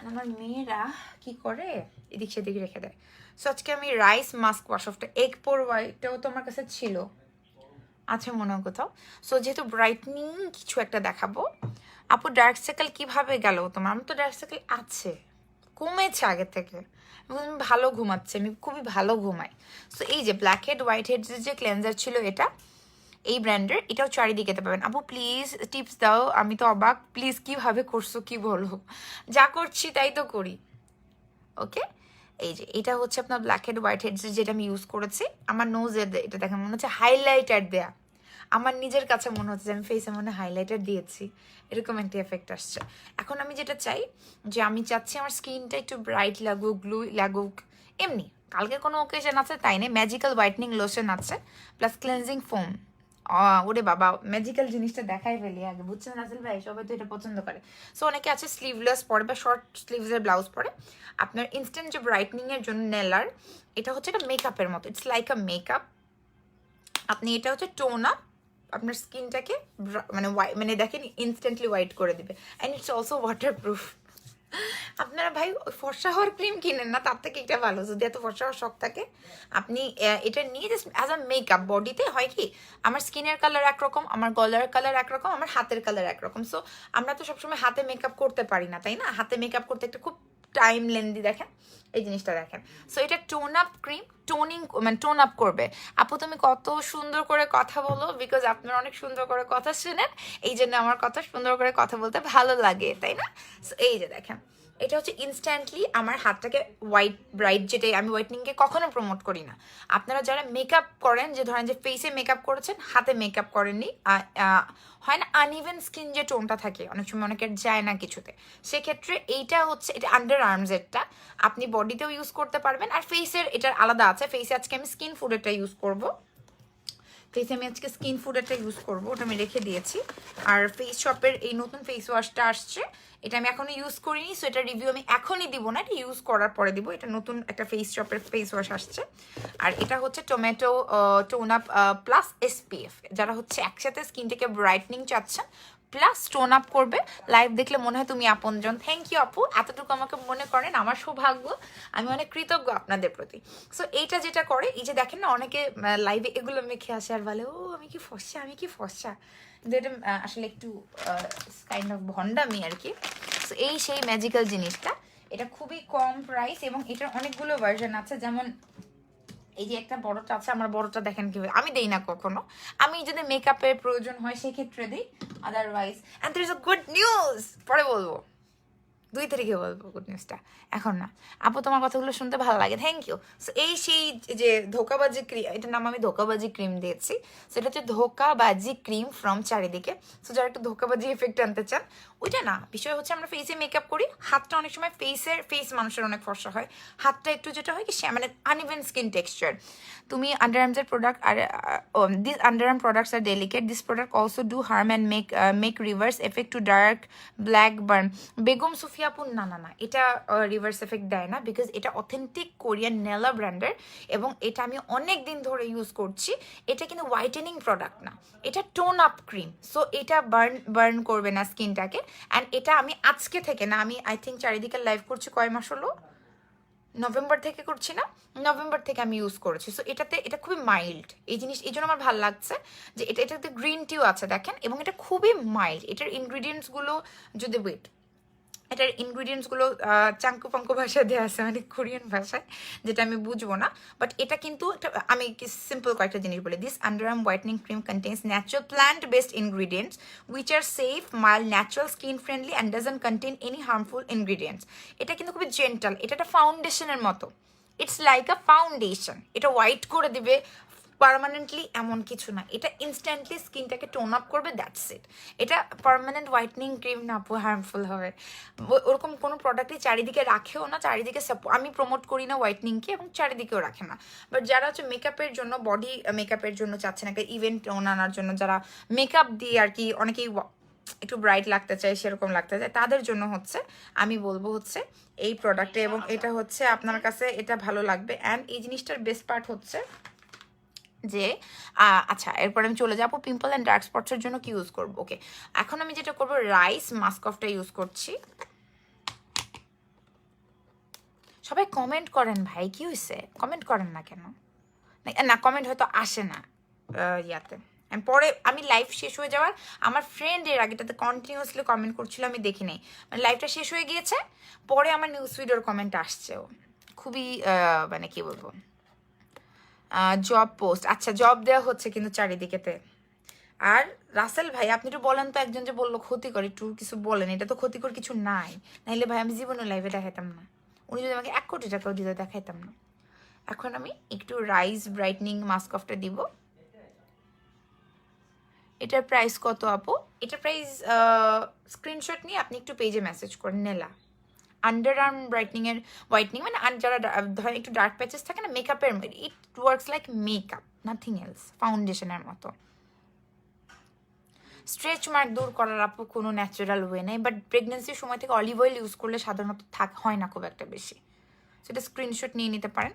আমার মেয়েরা কি করে এদিক সেদিক রেখে দেয়। সো আজকে আমি রাইস মাস্ক ওয়াশ অফটা এগ পোর হোয়াইটটাও তো আমার কাছে ছিল, আছে মনে হয় কোথাও। সো যেহেতু ব্রাইটনিং কিছু একটা দেখাবো। আপু ডার্ক সার্কেল কিভাবে গেল তোমার? আমার তো ডার্ক সার্কেল আছে, কমেছে আগে থেকে। আমি ভালো ঘুমাচ্ছি, আমি খুবই ভালো ঘুমাই। সো এই যে ব্ল্যাক হেড হোয়াইট হেড যে ক্লেন্সার ছিল এটা এই ব্র্যান্ডের, এটাও চারিদিকে পাবেন। আপু প্লিজ টিপস দাও, আমি তো অবাক। প্লিজ কিভাবে করছো কি বলো, যা করছি তাই তো করি। ওকে, এই যে এটা হচ্ছে আপনার ব্ল্যাক হেড হোয়াইট হেড যেটা আমি ইউজ করেছি। আমার নোজের এটা দেখেন মনে হচ্ছে হাইলাইটার দেয়া। আমার নিজের কাছে মনে হচ্ছে যে আমি ফেসে মনে হাইলাইটার দিয়েছি, এরকম একটা এফেক্ট আসছে। এখন আমি যেটা চাই যে আমি চাচ্ছি আমার স্কিনটা একটু ব্রাইট লাগুক, গ্লু লাগুক। এমনি কালকে কোনো ওকেশন আছে তাই নেই, ম্যাজিক্যাল হোয়াইটনিং লোশন আছে প্লাস ক্লেন্সিং ফোম। ওরে বাবা, ম্যাজিক্যাল জিনিসটা দেখাই ফেলি আগে, বুঝছেন রাসেল ভাই? সবাই তো এটা পছন্দ করে। সো অনেকে আছে স্লিভলেস পরে বা শর্ট স্লিভসের ব্লাউজ পরে। আপনার ইনস্ট্যান্ট যে ব্রাইটনিংয়ের জন্য নেলার, এটা হচ্ছে একটা মেকআপের মতো, ইটস লাইক আ মেকআপ। আপনি এটা হচ্ছে টোন আপ আপনার স্কিনটাকে, মানে দেখেন ইনস্ট্যান্টলি হোয়াইট করে দিবে। And it's also waterproof. আপনারা ভাই ফর্সা হওয়ার ক্রিম কিনেন না, তার থেকে এটা ভালো। যদি এত ফর্সা হওয়ার শখ থাকে আপনি এটা নিয়ে জাস্ট অ্যাজ আ মেকআপ। বডিতে হয় কি, আমার স্কিনের কালার একরকম, আমার গলার কালার একরকম, আমার হাতের কালার একরকম। সো আমরা তো সবসময় হাতে মেকআপ করতে পারি না, তাই না? হাতে মেকআপ করতে একটা খুব টাইম লেন্দি। দেখেন এই জিনিসটা দেখেন। সো এটা টোন আপ ক্রিম, মানে টোন আপ করবে। আপু তুমি কত সুন্দর করে কথা বলো, বিকজ আপনারা অনেক সুন্দর করে কথা শুনেন, এই জন্য আমার কথা সুন্দর করে কথা বলতে ভালো লাগে, তাই না? সো এই যে দেখেন, এটা হচ্ছে ইনস্ট্যান্টলি আমার হাতটাকে হোয়াইট ব্রাইট, যেটাই আমি হোয়াইটনিংকে কখনো প্রমোট করি না। আপনারা যারা মেকআপ করেন, যে ধরেন যে ফেসে মেকআপ করেছেন, হাতে মেকআপ করেননি, হয় না আনইভেন স্কিন যে টোনটা থাকে অনেক সময় অনেকের যায় না কিছুতে, সেক্ষেত্রে এইটা হচ্ছে, এটা আন্ডার আর্মসেরটা আপনি বডিতেও ইউজ করতে পারবেন। আর ফেসের এটার আলাদা আছে। ফেসে আজকে আমি স্কিন ফুডেরটা ইউজ করবো। ফেসে আমি আজকে স্কিন ফুডেরটা ইউজ করবো, ওটা আমি রেখে দিয়েছি। আর ফেস শপের এই নতুন ফেস ওয়াশটা আসছে, এটা আমি এখনো ইউজ করিনি। সো এটা রিভিউ আমি এখনই দিব না, এটা ইউজ করার পরে দিব। এটা নতুন একটা ফেস শপের ফেস ওয়াশ আসছে। আর এটা হচ্ছে tomato tone up plus SPF। যারা হচ্ছে একসাথে স্কিনটাকে ব্রাইটনিং চাচ্ছেন প্লাস টোন আপ করবে, লাইভ দেখলে মনে হয় তুমি আপনজন। থ্যাংক ইউ আপু, এতটুকু আমাকে মনে করেন, আমার সৌভাগ্য। আমি অনেক কৃতজ্ঞ আপনাদের প্রতি। সো এইটা যেটা করে, এই যে দেখেন না অনেকে লাইভে এগুলো মেখে আসে আর বলে ও আমি কি ফর্সা, আমি কি ফর্সা। কিন্তু এটা আসলে একটু কাইন্ড অফ ভন্ডামি আর কি। সো এই সেই ম্যাজিক্যাল জিনিসটা, এটা খুবই কম প্রাইস এবং এটার অনেকগুলো ভার্সন আছে। যেমন এই যে একটা বড়টা আছে, আমার বড়টা দেখেন কিভাবে, আমি দেই না কখনো, আমি যদি মেকআপের প্রয়োজন হয় সেক্ষেত্রে দিই, otherwise. And there is a good news, পরে বলবো, 2 তারিখে বলবো গুড নিউজটা, এখন না। আপু তোমার কথাগুলো শুনতে ভালো লাগে, থ্যাংক ইউ। সো এই সেই যে ধোকাবাজি ক্রিম, এটার নাম আমি ধোকাবাজি ক্রিম দিয়েছি। সেটা হচ্ছে ধোকাবাজি ক্রিম ফ্রম চারিদিকে। সো যারা একটু ধোকাবাজি এফেক্ট আনতে চান, ওইটা না, বিষয় হচ্ছে আমরা ফেসে মেকআপ করি, হাতটা অনেক সময় ফেস মানুষের অনেক ফর্সা হয়, হাতটা একটু যেটা হয় কি মানে আনইভেন স্কিন টেক্সচার। তুমি আন্ডারআর্মসের প্রোডাক্ট আর দিস আন্ডারআর্ম প্রোডাক্টস আর delicate, this product also do harm and make reverse effect to dark black burn. Begum Sufia আপু না না না, এটা রিভার্স এফেক্ট দেয় না, বিকজ এটা অথেন্টিক কোরিয়ান নেলা ব্র্যান্ডের, এবং এটা আমি অনেক দিন ধরে ইউজ করছি। এটা কিন্তু হোয়াইটেনিং প্রোডাক্ট না, এটা টোন আপ ক্রিম। সো এটা বার্ন করবে না স্কিনটাকে। অ্যান্ড এটা আমি আজকে থেকে না, আমি আই থিঙ্ক চারিদিকে লাইভ করছি কয় মাস হলো, নভেম্বর থেকে করছি না, নভেম্বর থেকে আমি ইউজ করেছি। সো এটা খুবই মাইল্ড এই জিনিস, এই জন্য আমার ভালো লাগছে যে এটাতে গ্রিন টিও আছে দেখেন, এবং এটা খুবই মাইল্ড। এটার ইনগ্রিডিয়েন্টসগুলো যদি ওয়েট, এটার ইনগ্রিডিয়েন্টসগুলো চাঙ্কু পাঙ্কু ভাষায় দেওয়া আছে, মানে কোরিয়ান ভাষায়, যেটা আমি বুঝবো না। বাট এটা কিন্তু আমি সিম্পল কয়েকটা জিনিস বলি। This underarm whitening cream contains natural plant based ingredients which are safe, mild, natural, skin friendly and doesn't contain any harmful ingredients. এটা কিন্তু খুবই জেন্টাল, এটা একটা ফাউন্ডেশনের মতো, ইটস লাইক আ ফাউন্ডেশন। এটা হোয়াইট করে দিবে পার্মানেন্টলি এমন কিছু না, এটা ইনস্ট্যান্টলি স্কিনটাকে টোন আপ করবে, দ্যাটস ইট। এটা পার্মানেন্ট হোয়াইটনিং ক্রিম না আপু, হার্মফুল হবে। ওরকম কোনো প্রোডাক্টই চারিদিকে রাখেও না, চারিদিকে আমি প্রমোট করি না হোয়াইটনিংকে, এবং চারিদিকেও রাখে না। বাট যারা হচ্ছে মেকআপের জন্য, বডি মেকআপের জন্য চাচ্ছেন, একটা ইভেন্ট টোন আনার জন্য, যারা মেকআপ দিয়ে আর কি অনেকেই একটু ব্রাইট লাগতে চায়, সেরকম লাগতে চায়, তাদের জন্য হচ্ছে আমি বলবো হচ্ছে এই প্রোডাক্টে, এবং এটা হচ্ছে আপনার কাছে এটা ভালো লাগবে। অ্যান্ড এই জিনিসটার বেস্ট পার্ট হচ্ছে যে আচ্ছা, এরপর আমি চলে যাবো পিম্পল অ্যান্ড ডার্ক স্পটসের জন্য কি ইউজ করবো। ওকে, এখন আমি যেটা করবো, রাইস মাস্ক অফটা ইউজ করছি। সবাই কমেন্ট করেন ভাই, কি হয়েছে, কমেন্ট করেন না কেন? না, কমেন্ট হয়তো আসে না ইয়াতে। পরে আমি লাইভ শেষ হয়ে যাওয়ার, আমার ফ্রেন্ড এর আগেটাতে কন্টিনিউয়াসলি কমেন্ট করছিল, আমি দেখি নাই, মানে লাইভটা শেষ হয়ে গিয়েছে, পরে আমার নিউজ ভিডিওর কমেন্ট আসছেও, খুবই মানে কি বলবো, জব পোস্ট, আচ্ছা জব দেওয়া হচ্ছে কিন্তু চারিদিকেতে। আর রাসেল ভাই, আপনি একটু বলেন তো, একজন যে বললো ক্ষতিকর, একটু কিছু বলেন, এটা তো ক্ষতিকর কিছু নাই, নাইলে ভাই আমি জীবনে লাইভে দেখাইতাম না, উনি যদি আমাকে 1 কোটি টাকাও দিতে দেখাইতাম না। এখন আমি একটু রাইস ব্রাইটনিং মাস্ক অফটা দিব। এটার প্রাইস কত আপু? এটার প্রাইস স্ক্রিনশট নিয়ে আপনি একটু পেজে মেসেজ করেন, নেলা আন্ডার আর্ম ব্রাইটনিং এর হোয়াইটনিং, মানে যারা ধরেন একটু ডার্ক প্যাচেস থাকে না মেকআপের, it works like makeup, nothing else, ফাউন্ডেশনের মতো। স্ট্রেচ মার্ক দূর করার আপু কোনো ন্যাচারাল ওয়ে নেই, বাট প্রেগনেন্সির সময় থেকে অলিভ অয়েল ইউজ করলে সাধারণত হয় না খুব একটা বেশি, সেটা স্ক্রিনশট নিয়ে নিতে পারেন।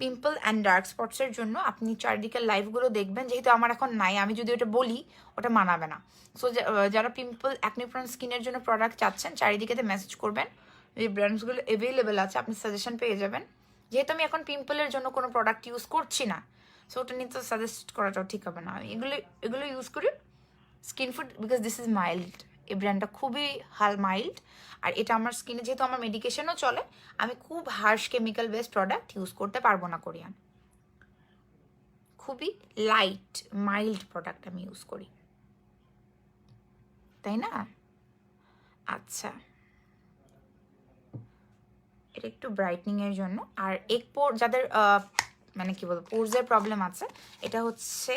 পিম্পল অ্যান্ড ডার্ক স্পটসের জন্য আপনি চারিদিকের লাইভগুলো দেখবেন, যেহেতু আমার এখন নাই, আমি যদি ওটা বলি ওটা মানাবে না। সো যারা পিম্পল অ্যাকনিপ্রন স্কিনের জন্য প্রোডাক্ট চাচ্ছেন, চারিদিকেতে মেসেজ করবেন, যে ব্র্যান্ডসগুলো অ্যাভেলেবেল আছে আপনি সাজেশন পেয়ে যাবেন। যেহেতু আমি এখন পিম্পলের জন্য কোনো প্রোডাক্ট ইউজ করছি না, সো ওটা নিয়ে তো সাজেস্ট করাটাও ঠিক হবে না। আমি এগুলো ইউজ করি skin food, because this is mild, এই ব্র্যান্ডটা খুবই মাইল্ড। আর এটা আমার স্কিনে, যেহেতু আমার মেডিকেশনও চলে, আমি খুব harsh chemical based product use করতে পারবো না কোরিয়ান, খুবই লাইট মাইল্ড প্রোডাক্ট আমি ইউজ করি, তাই না? আচ্ছা, এটা একটু ব্রাইটনিং এর জন্য। আর যাদের মানে কি বলবো পোরসের প্রবলেম আছে, এটা হচ্ছে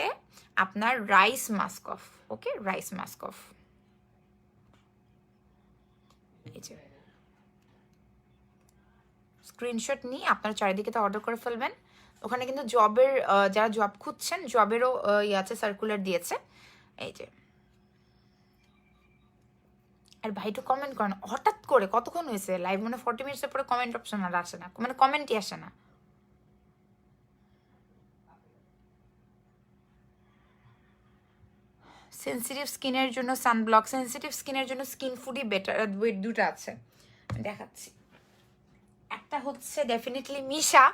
আপনার rice mask of. Okay, rice mask of, এই যে স্ক্রিনশট নিয়ে আপনার চারিদিকে তো অর্ডার করে ফেলবেন। ওখানে কিন্তু জবের, যারা জব খুঁজছেন জবেরও ইয়ে আছে, সার্কুলার দিয়েছে, এই যে। আর ভাই একটু কমেন্ট করেন, হঠাৎ করে কতক্ষণ হয়েছে লাইভ, মানে 40 মিনিটসের পরে কমেন্ট অপশন আর আসে না, মানে কমেন্টই আসে না। সেন্সিটিভ স্কিনের জন্য সানব্লক, সেন্সিটিভ স্কিনের জন্য স্কিন ফুডই বেটার, দুটো আছে, আমি দেখাচ্ছি। একটা হচ্ছে definitely Misha.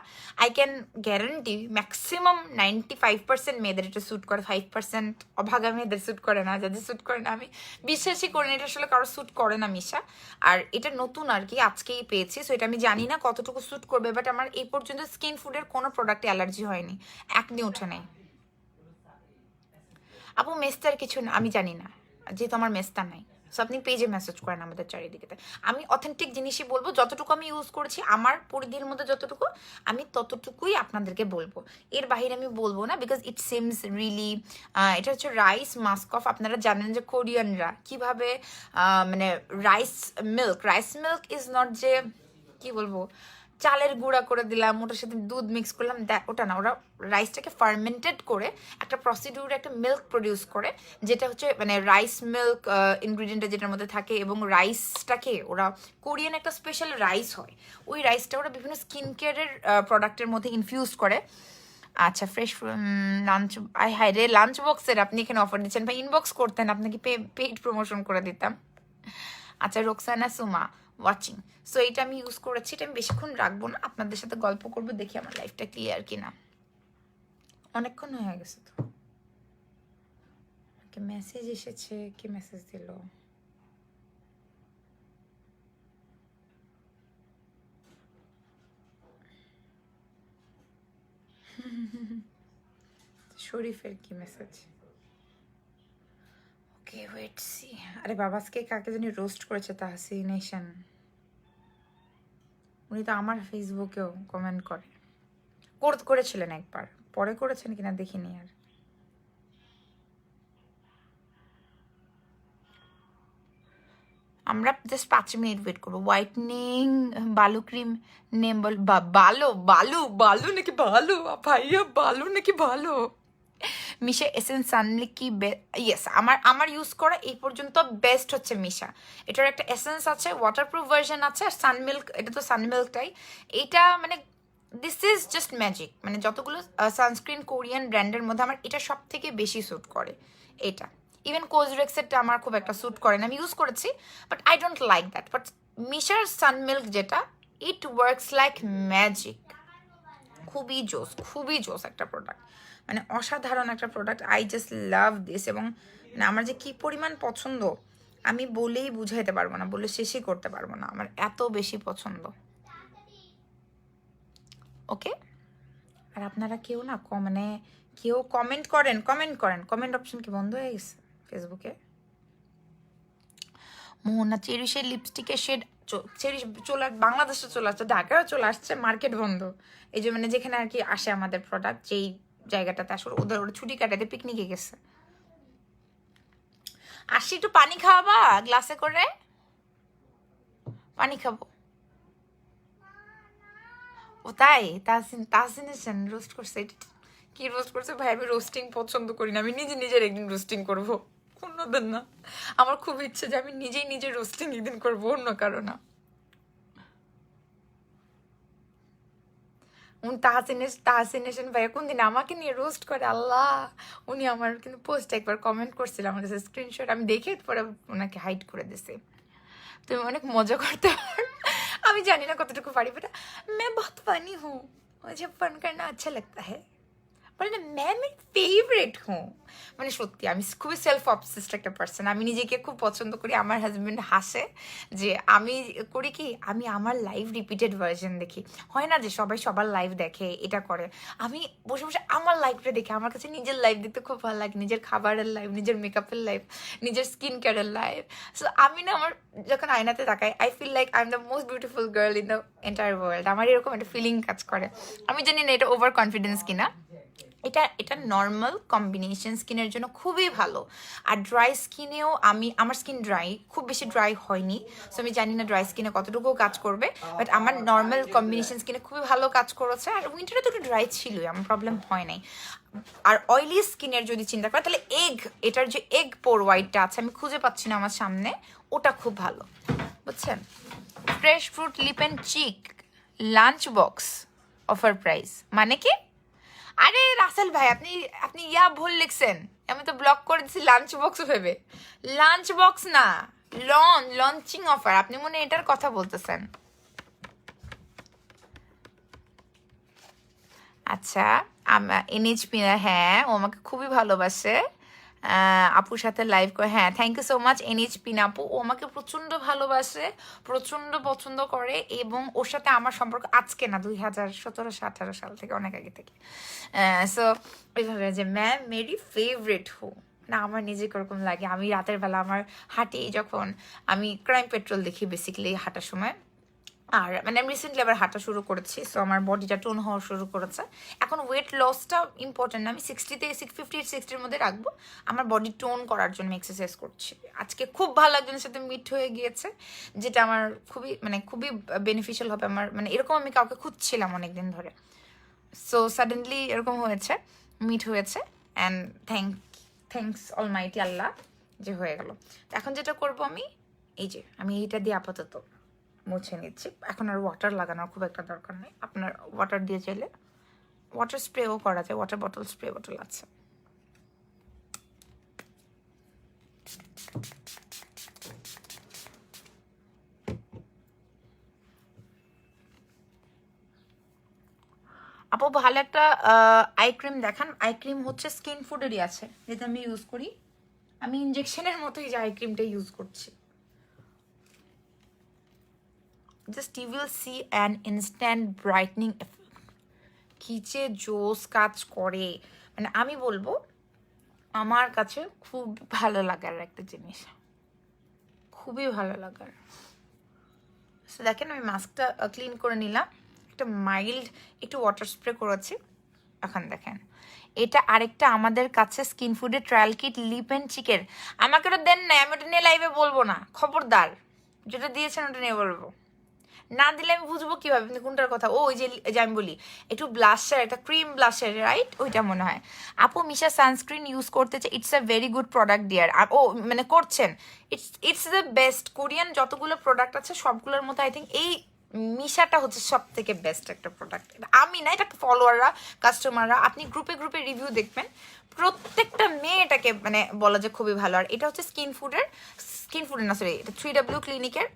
I can guarantee maximum 95% মেয়েদের এটা স্যুট করে, 5% অভাগা মেয়েদের স্যুট করে না। যাদের স্যুট করে না আমি বিশ্বাসই করি না এটা আসলে কারো স্যুট করে না মিশা। আর এটা নতুন আর কি, আজকেই পেয়েছি, সো এটা আমি জানি না কতটুকু স্যুট করবে, বাট আমার এই পর্যন্ত স্কিন ফুডের কোনো প্রোডাক্টে অ্যালার্জি হয়নি, একনি ওঠে নেই। আপু মেস্তার কিছু না, আমি জানি না যেহেতু আমার মেস্তা নাই, সো আপনি পেজে মেসেজ করেন আমাদের চারিদিকে। আমি অথেন্টিক জিনিসই বলবো, যতটুকু আমি ইউজ করেছি আমার পরিধির মধ্যে যতটুকু আমি ততটুকুই আপনাদেরকে বলবো, এর বাইরে আমি বলবো না। বিকজ ইট সিমস রিলি, এটা হচ্ছে রাইস মাস্ক অফ। আপনারা জানেন যে কোরিয়ানরা কিভাবে মানে রাইস মিল্ক ইজ নট যে কি বলবো চালের গুঁড়া করে দিলাম ওটার সাথে দুধ মিক্স করলাম, ওটা না, ওরা রাইসটাকে ফার্মেন্টেড করে একটা প্রসিডিউরে একটা মিল্ক প্রডিউস করে, যেটা হচ্ছে মানে রাইস মিল্ক ইনগ্রিডিয়েন্টটা যেটার মধ্যে থাকে, এবং রাইসটাকে ওরা কোরিয়ান একটা স্পেশাল রাইস হয়, ওই রাইসটা ওরা বিভিন্ন স্কিন কেয়ারের প্রোডাক্টের মধ্যে ইনফিউজ করে। আচ্ছা ফ্রেশ লাঞ্চ, হাই রে লাঞ্চ বক্সের আপনি এখানে অফার দিচ্ছেন ভাই, ইনবক্স করতেন, আপনাকে পেইড প্রমোশন করে দিতাম। আচ্ছা রোকসানা সুমা ওয়াচিং, সো এটা আমি ইউজ করেছি, এটা আমি বেশিক্ষণ রাখবো না, আপনাদের সাথে গল্প করবো, দেখি আমার লাইফটা ক্লিয়ার কিনা। অনেকক্ষণ হয়ে গেছে তো, মেসেজ এসেছে, কি মেসেজ দিল? শরীফের কি মেসেজ? Okay wait C. আরে বাবা আজকে কাকে জানি রোস্ট করেছে তাহসিনেশন, উনি তো আমার ফেসবুকেও কমেন্ট করেছিলেন একবার, পরে করেছেন কিনা দেখিনি। আর আমরা জাস্ট 5 মিনিট ওয়েট করবো। হোয়াইটনিং বালু ক্রিম নেম বল, বালো বালু বালু নাকি ভালো ভাইয়া, বালু নাকি ভালো? মিশা এসেন্স সানমিল্ক কি ইয়েস, আমার ইউজ করা এই পর্যন্ত বেস্ট হচ্ছে মিশা। এটার একটা এসেন্স আছে, ওয়াটারপ্রুফ ভার্সন আছে, আর সানমিল্ক, এটা তো সানমিল্কটাই। এইটা মানে দিস ইজ জাস্ট ম্যাজিক। মানে যতগুলো সানস্ক্রিন কোরিয়ান ব্র্যান্ডের মধ্যে আমার এটা সব থেকে বেশি স্যুট করে। এটা ইভেন কোজরেক্সেরটা আমার খুব একটা স্যুট করে না, আমি ইউজ করেছি but I don't like that. But Missha sun milk যেটা, ইট ওয়ার্কস লাইক ম্যাজিক। খুবই জোস একটা প্রোডাক্ট, মানে অসাধারণ একটা product. I just love this. এবং মানে আমার যে কি পরিমাণ পছন্দ আমি বলেই বুঝাইতে পারবো না, বলে শেষই করতে পারবো না, আমার এত বেশি পছন্দ। ওকে, আর আপনারা কেউ না মানে কেউ কমেন্ট করেন, কমেন্ট অপশন কি বন্ধ হয়ে গেছে ফেসবুকে? মোহনা চেরিশের লিপস্টিকের শেড, চেরিশ বাংলাদেশে চলে আসছে, ঢাকায়ও চলে আসছে, মার্কেট বন্ধ। এই যে মানে যেখানে আর কি আসে আমাদের প্রোডাক্ট, যেই জায়গাটাতে আসলে ওরা ছুটি কাটাতে পিকনিকে গেছে। আসি একটু পানি খাওয়াবা গ্লাসে করে? পানি খাবো। ও তাই, তাহসিন রোস্ট করছে। কি রোস্ট করছে ভাই? আমি রোস্টিং পছন্দ করি না, আমি নিজের একদিন রোস্টিং করবো, অন্যদের না। আমার খুব ইচ্ছে যে আমি নিজের রোস্টিং একদিন করবো, অন্য কারো না। তাহসিনেশন ভাইয়া কোন দিন আমাকে নিয়ে রোস্ট করে আল্লাহ। উনি আমার কিন্তু পোস্ট একবার কমেন্ট করছিল, আমার কাছে স্ক্রিনশট, আমি দেখে পরে ওনাকে হাইড করে দিছি। তুমি অনেক মজা করতে পারো, আমি জানি না কতটুকু পারি, বাট मैं बहुत फनी हूँ, मुझे फन करना अच्छा लगता है, বলে না मैं ফেভারিট হুঁ। মানে সত্যি আমি খুবই সেলফ অবসেসড একটা পার্সন, আমি নিজেকে খুব পছন্দ করি। আমার হাজব্যান্ড হাসে যে আমি করি কি, আমি আমার লাইভ রিপিটেড ভার্সন দেখি। হয় না যে সবাই সবার লাইভ দেখে, এটা করে, আমি বসে বসে আমার লাইভটা দেখি। আমার কাছে নিজের লাইভ দেখতে খুব ভালো লাগে, নিজের খাবারের লাইভ, নিজের মেকআপের লাইভ, নিজের স্কিন কেয়ারের লাইভ। সো আমি না আমার যখন আয়নাতে তাকাই, I feel like I am the most beautiful girl in the entire world. আমার এরকম একটা ফিলিং কাজ করে। আমি জানি না এটা ওভার কনফিডেন্স কিনা। এটা নর্মাল কম্বিনেশন স্কিনের জন্য খুবই ভালো। আর ড্রাই স্কিনেও আমার স্কিন খুব বেশি ড্রাই হয়নি, সো আমি জানি না ড্রাই স্কিনে কতটুকু কাজ করবে, বাট আমার নর্মাল কম্বিনেশন স্কিনে খুবই ভালো কাজ করেছে। আর উইন্টারে তো একটু ড্রাই ছিলই, আমার প্রবলেম হয় নাই। আর অয়েলি স্কিনের যদি চিন্তা করে তাহলে এটার যে এগ পোর হোয়াইটটা আছে, আমি খুঁজে পাচ্ছি না আমার সামনে, ওটা খুব ভালো, বুঝছেন? Fresh fruit lip and cheek lunch box offer price মানে কি? আরে রাসেল ভাই আপনি ভুল লিখছেন, আমি তো ব্লক করে দিচ্ছি লাঞ্চ বক্স ভেবে। লাঞ্চ বক্স না, লঞ্চিং অফার, আপনি মনে এটার কথা বলতেছেন। আচ্ছা, NHP না, হ্যাঁ ও আমাকে খুবই ভালোবাসে। আপুর সাথে লাইভ করে, হ্যাঁ thank you so much NHP আপু, ও আমাকে প্রচণ্ড ভালোবাসে, প্রচণ্ড পছন্দ করে, এবং ওর সাথে আমার সম্পর্ক আজকে না, 2017-18 সাল থেকে, অনেক আগে থেকে। সো ওইভাবে যে ম্যাম মেরি ফেভারিট হো না, আমার নিজেকে ওরকম লাগে। আমি রাতের বেলা আমার হাঁটি, যখন আমি ক্রাইম পেট্রোল দেখি বেসিক্যালি হাঁটার সময়, আর মানে আমি রিসেন্টলি আবার হাঁটা শুরু করেছি, সো আমার বডিটা টোন হওয়া শুরু করেছে। এখন ওয়েট লসটা ইম্পর্টেন্ট না, আমি 50-60-র মধ্যে রাখবো। আমার বডি টোন করার জন্য এক্সারসাইজ করছি। আজকে খুব ভালো একজনের সাথে মিট হয়ে গিয়েছে, যেটা আমার খুবই বেনিফিশিয়াল হবে আমার, মানে এরকম আমি কাউকে খুঁজছিলাম অনেকদিন ধরে। সো সাডেনলি এরকম হয়েছে, মিট হয়েছে, অ্যান্ড থ্যাংকস অলমাইটি আল্লাহ যে হয়ে গেল। এখন যেটা করব আমি এইটা দিয়ে আপাতত মুছে নিচ্ছি। এখন আর ওয়াটার লাগানোর খুব একটা দরকার নেই, আপনার ওয়াটার দিয়ে চাইলে ওয়াটার স্প্রেও করা যায়, ওয়াটার বটল, স্প্রে বটল আছে। আপু ভালো একটা আই ক্রিম দেখান। আই ক্রিম হচ্ছে স্কিন ফুডেরই আছে, যেটা আমি ইউজ করি। আমি ইনজেকশনের মতোই যে আই ক্রিমটা ইউজ করছি। Just you will see an instant brightening effect. কি যে জোস কাজ করে, মানে আমি বলবো আমার কাছে খুব ভালো লাগার একটা জিনিস, খুবই ভালো লাগার। সো দেখেন আমি মাস্কটা ক্লিন করে নিলাম, একটা মাইল্ড একটু ওয়াটার স্প্রে করেছি। এখন দেখেন এটা আরেকটা আমাদের কাছে স্কিন ফুডের trial kit, lip and chicken. আমাকে ওটা দেন না, আমি ওটা নিয়ে লাইভে বলবো না, খবরদার। যেটা দিয়েছেন ওটা নিয়ে বলবো, না দিলে আমি বুঝবো কিভাবে আপনি কোনটার কথা। ওই যে আমি বলি একটু ব্লাশার, একটা ক্রিম ব্লাশার, রাইট, ওইটা মনে হয়। আপু মিশা সানস্ক্রিন ইউজ করতে চাই, it's a very good product dear. ও মানে করছেন, ইটস দ্য বেস্ট। কোরিয়ান যতগুলো প্রোডাক্ট আছে সবগুলোর মধ্যে আই থিঙ্ক এই মিশাটা হচ্ছে সব থেকে বেস্ট একটা প্রোডাক্ট। আমি না, এটা ফলোয়াররা, কাস্টমাররা, আপনি গ্রুপে রিভিউ দেখবেন, প্রত্যেকটা মেয়ে এটাকে মানে বলা যে খুবই ভালো। আর এটা হচ্ছে স্কিন ফুডের না, সরি, এটা 3W ক্লিনিকের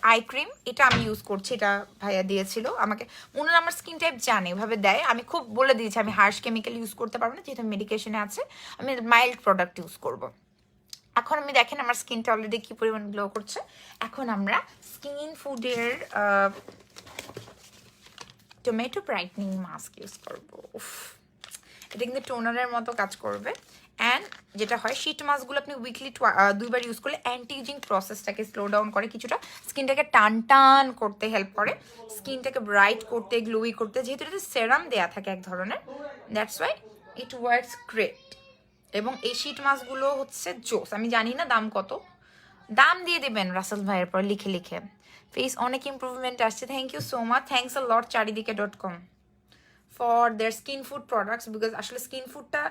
আই ক্রিম। এটা আমি ইউজ করছি, এটা ভাইয়া দিয়েছিল আমাকে। ওনার আমার স্কিন টাইপ জানে, এভাবে দেয়। আমি খুব বলে দিয়েছি আমি হার্শ কেমিক্যাল ইউজ করতে পারবো না, যেহেতু মেডিকেশনে আছে, আমি মাইল্ড প্রোডাক্ট ইউজ করব। এখন আমি দেখেন আমার স্কিনটা অলরেডি কি পরিমাণ গ্লো করছে। এখন আমরা স্কিন ফুডের টমেটো ব্রাইটনিং মাস্ক ইউজ করবো। এটা কিন্তু টোনারের মতো কাজ করবে। অ্যান্ড যেটা হয়, শীট মাস্কগুলো আপনি উইকলি 2বার ইউজ করলে অ্যান্টি এজিং প্রসেসটাকে স্লো ডাউন করে, কিছুটা স্কিনটাকে টান করতে হেল্প করে, স্কিনটাকে ব্রাইট করতে, গ্লোই করতে। যেহেতু এটাতে সেরাম দেয়া থাকে এক ধরনের, that's why it works great. এবং এই শীট মাস্কগুলো হচ্ছে জোস। আমি জানি না দাম কত, দাম দিয়ে দেবেন রাসেল ভাইয়ের পর লিখে। ফেস অনেক ইম্প্রুভমেন্ট আসছে, thank you so much, thanks a lot চারিদিকে.com for their skin food products. Because আসলে স্কিন ফুডটা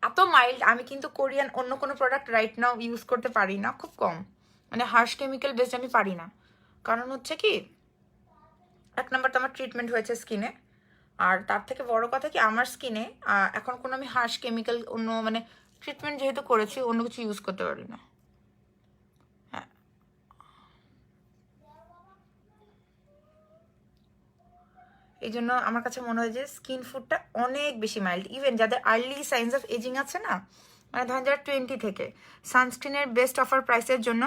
এত মাইল্ড, আমি কিন্তু কোরিয়ান অন্য কোনো প্রোডাক্ট রাইট নাও ইউজ করতে পারি না, খুব কম, মানে হার্শ কেমিক্যাল বেসড আমি পারি না। কারণ হচ্ছে কি, এক নাম্বার তো আমার ট্রিটমেন্ট হয়েছে স্কিনে, আর তার থেকে বড় কথা কি, আমার স্কিনে এখন কোনো আমি হার্শ কেমিক্যাল অন্য মানে ট্রিটমেন্ট যেহেতু করেছি, অন্য কিছু ইউজ করতে পারি না। হ্যাঁ, এই জন্য আমার কাছে মনে হয় যে স্কিন ফুডটা অনেক বেশি মাইল্ড। ইভেন যাদের আর্লি সাইন্স অফ এজিং আছে না, মানে 2020 থেকে, সানস্ক্রিনের বেস্ট অফার প্রাইসের জন্য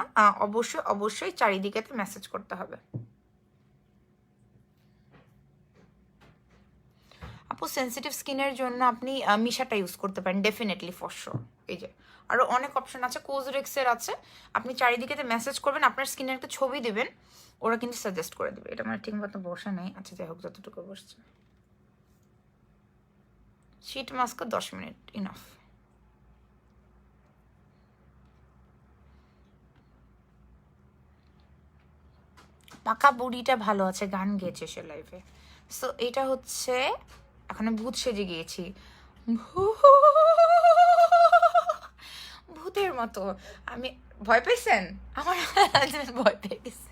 অবশ্যই চারিদিকেতে মেসেজ করতে হবে। আপু সেন্সিটিভ স্কিনের জন্য আপনি মিশাটা ইউজ করতে পারেন, ডেফিনেটলি, ফর শিওর। এই যে আরও অনেক অপশন আছে, কোজরেক্সের আছে। আপনি চারিদিকেতে মেসেজ করবেন, আপনার স্কিনের একটা ছবি দিবেন, ওরা কিন্তু সাজেস্ট করে দেবে। এটা মানে ঠিক মতো বসে নেই, আচ্ছা যাই হোক, যতটুকু বসছে। Sheet mask 10 minute enough. পাকা বুড়িটা ভালো আছে, গান গেয়েছে সে লাইভে। সো এটা হচ্ছে, এখন আমি ভূত সেজে গিয়েছি, ভূতের মতো। আমি ভয় পেয়েছেন? আমার ভয় পেয়ে গেছে।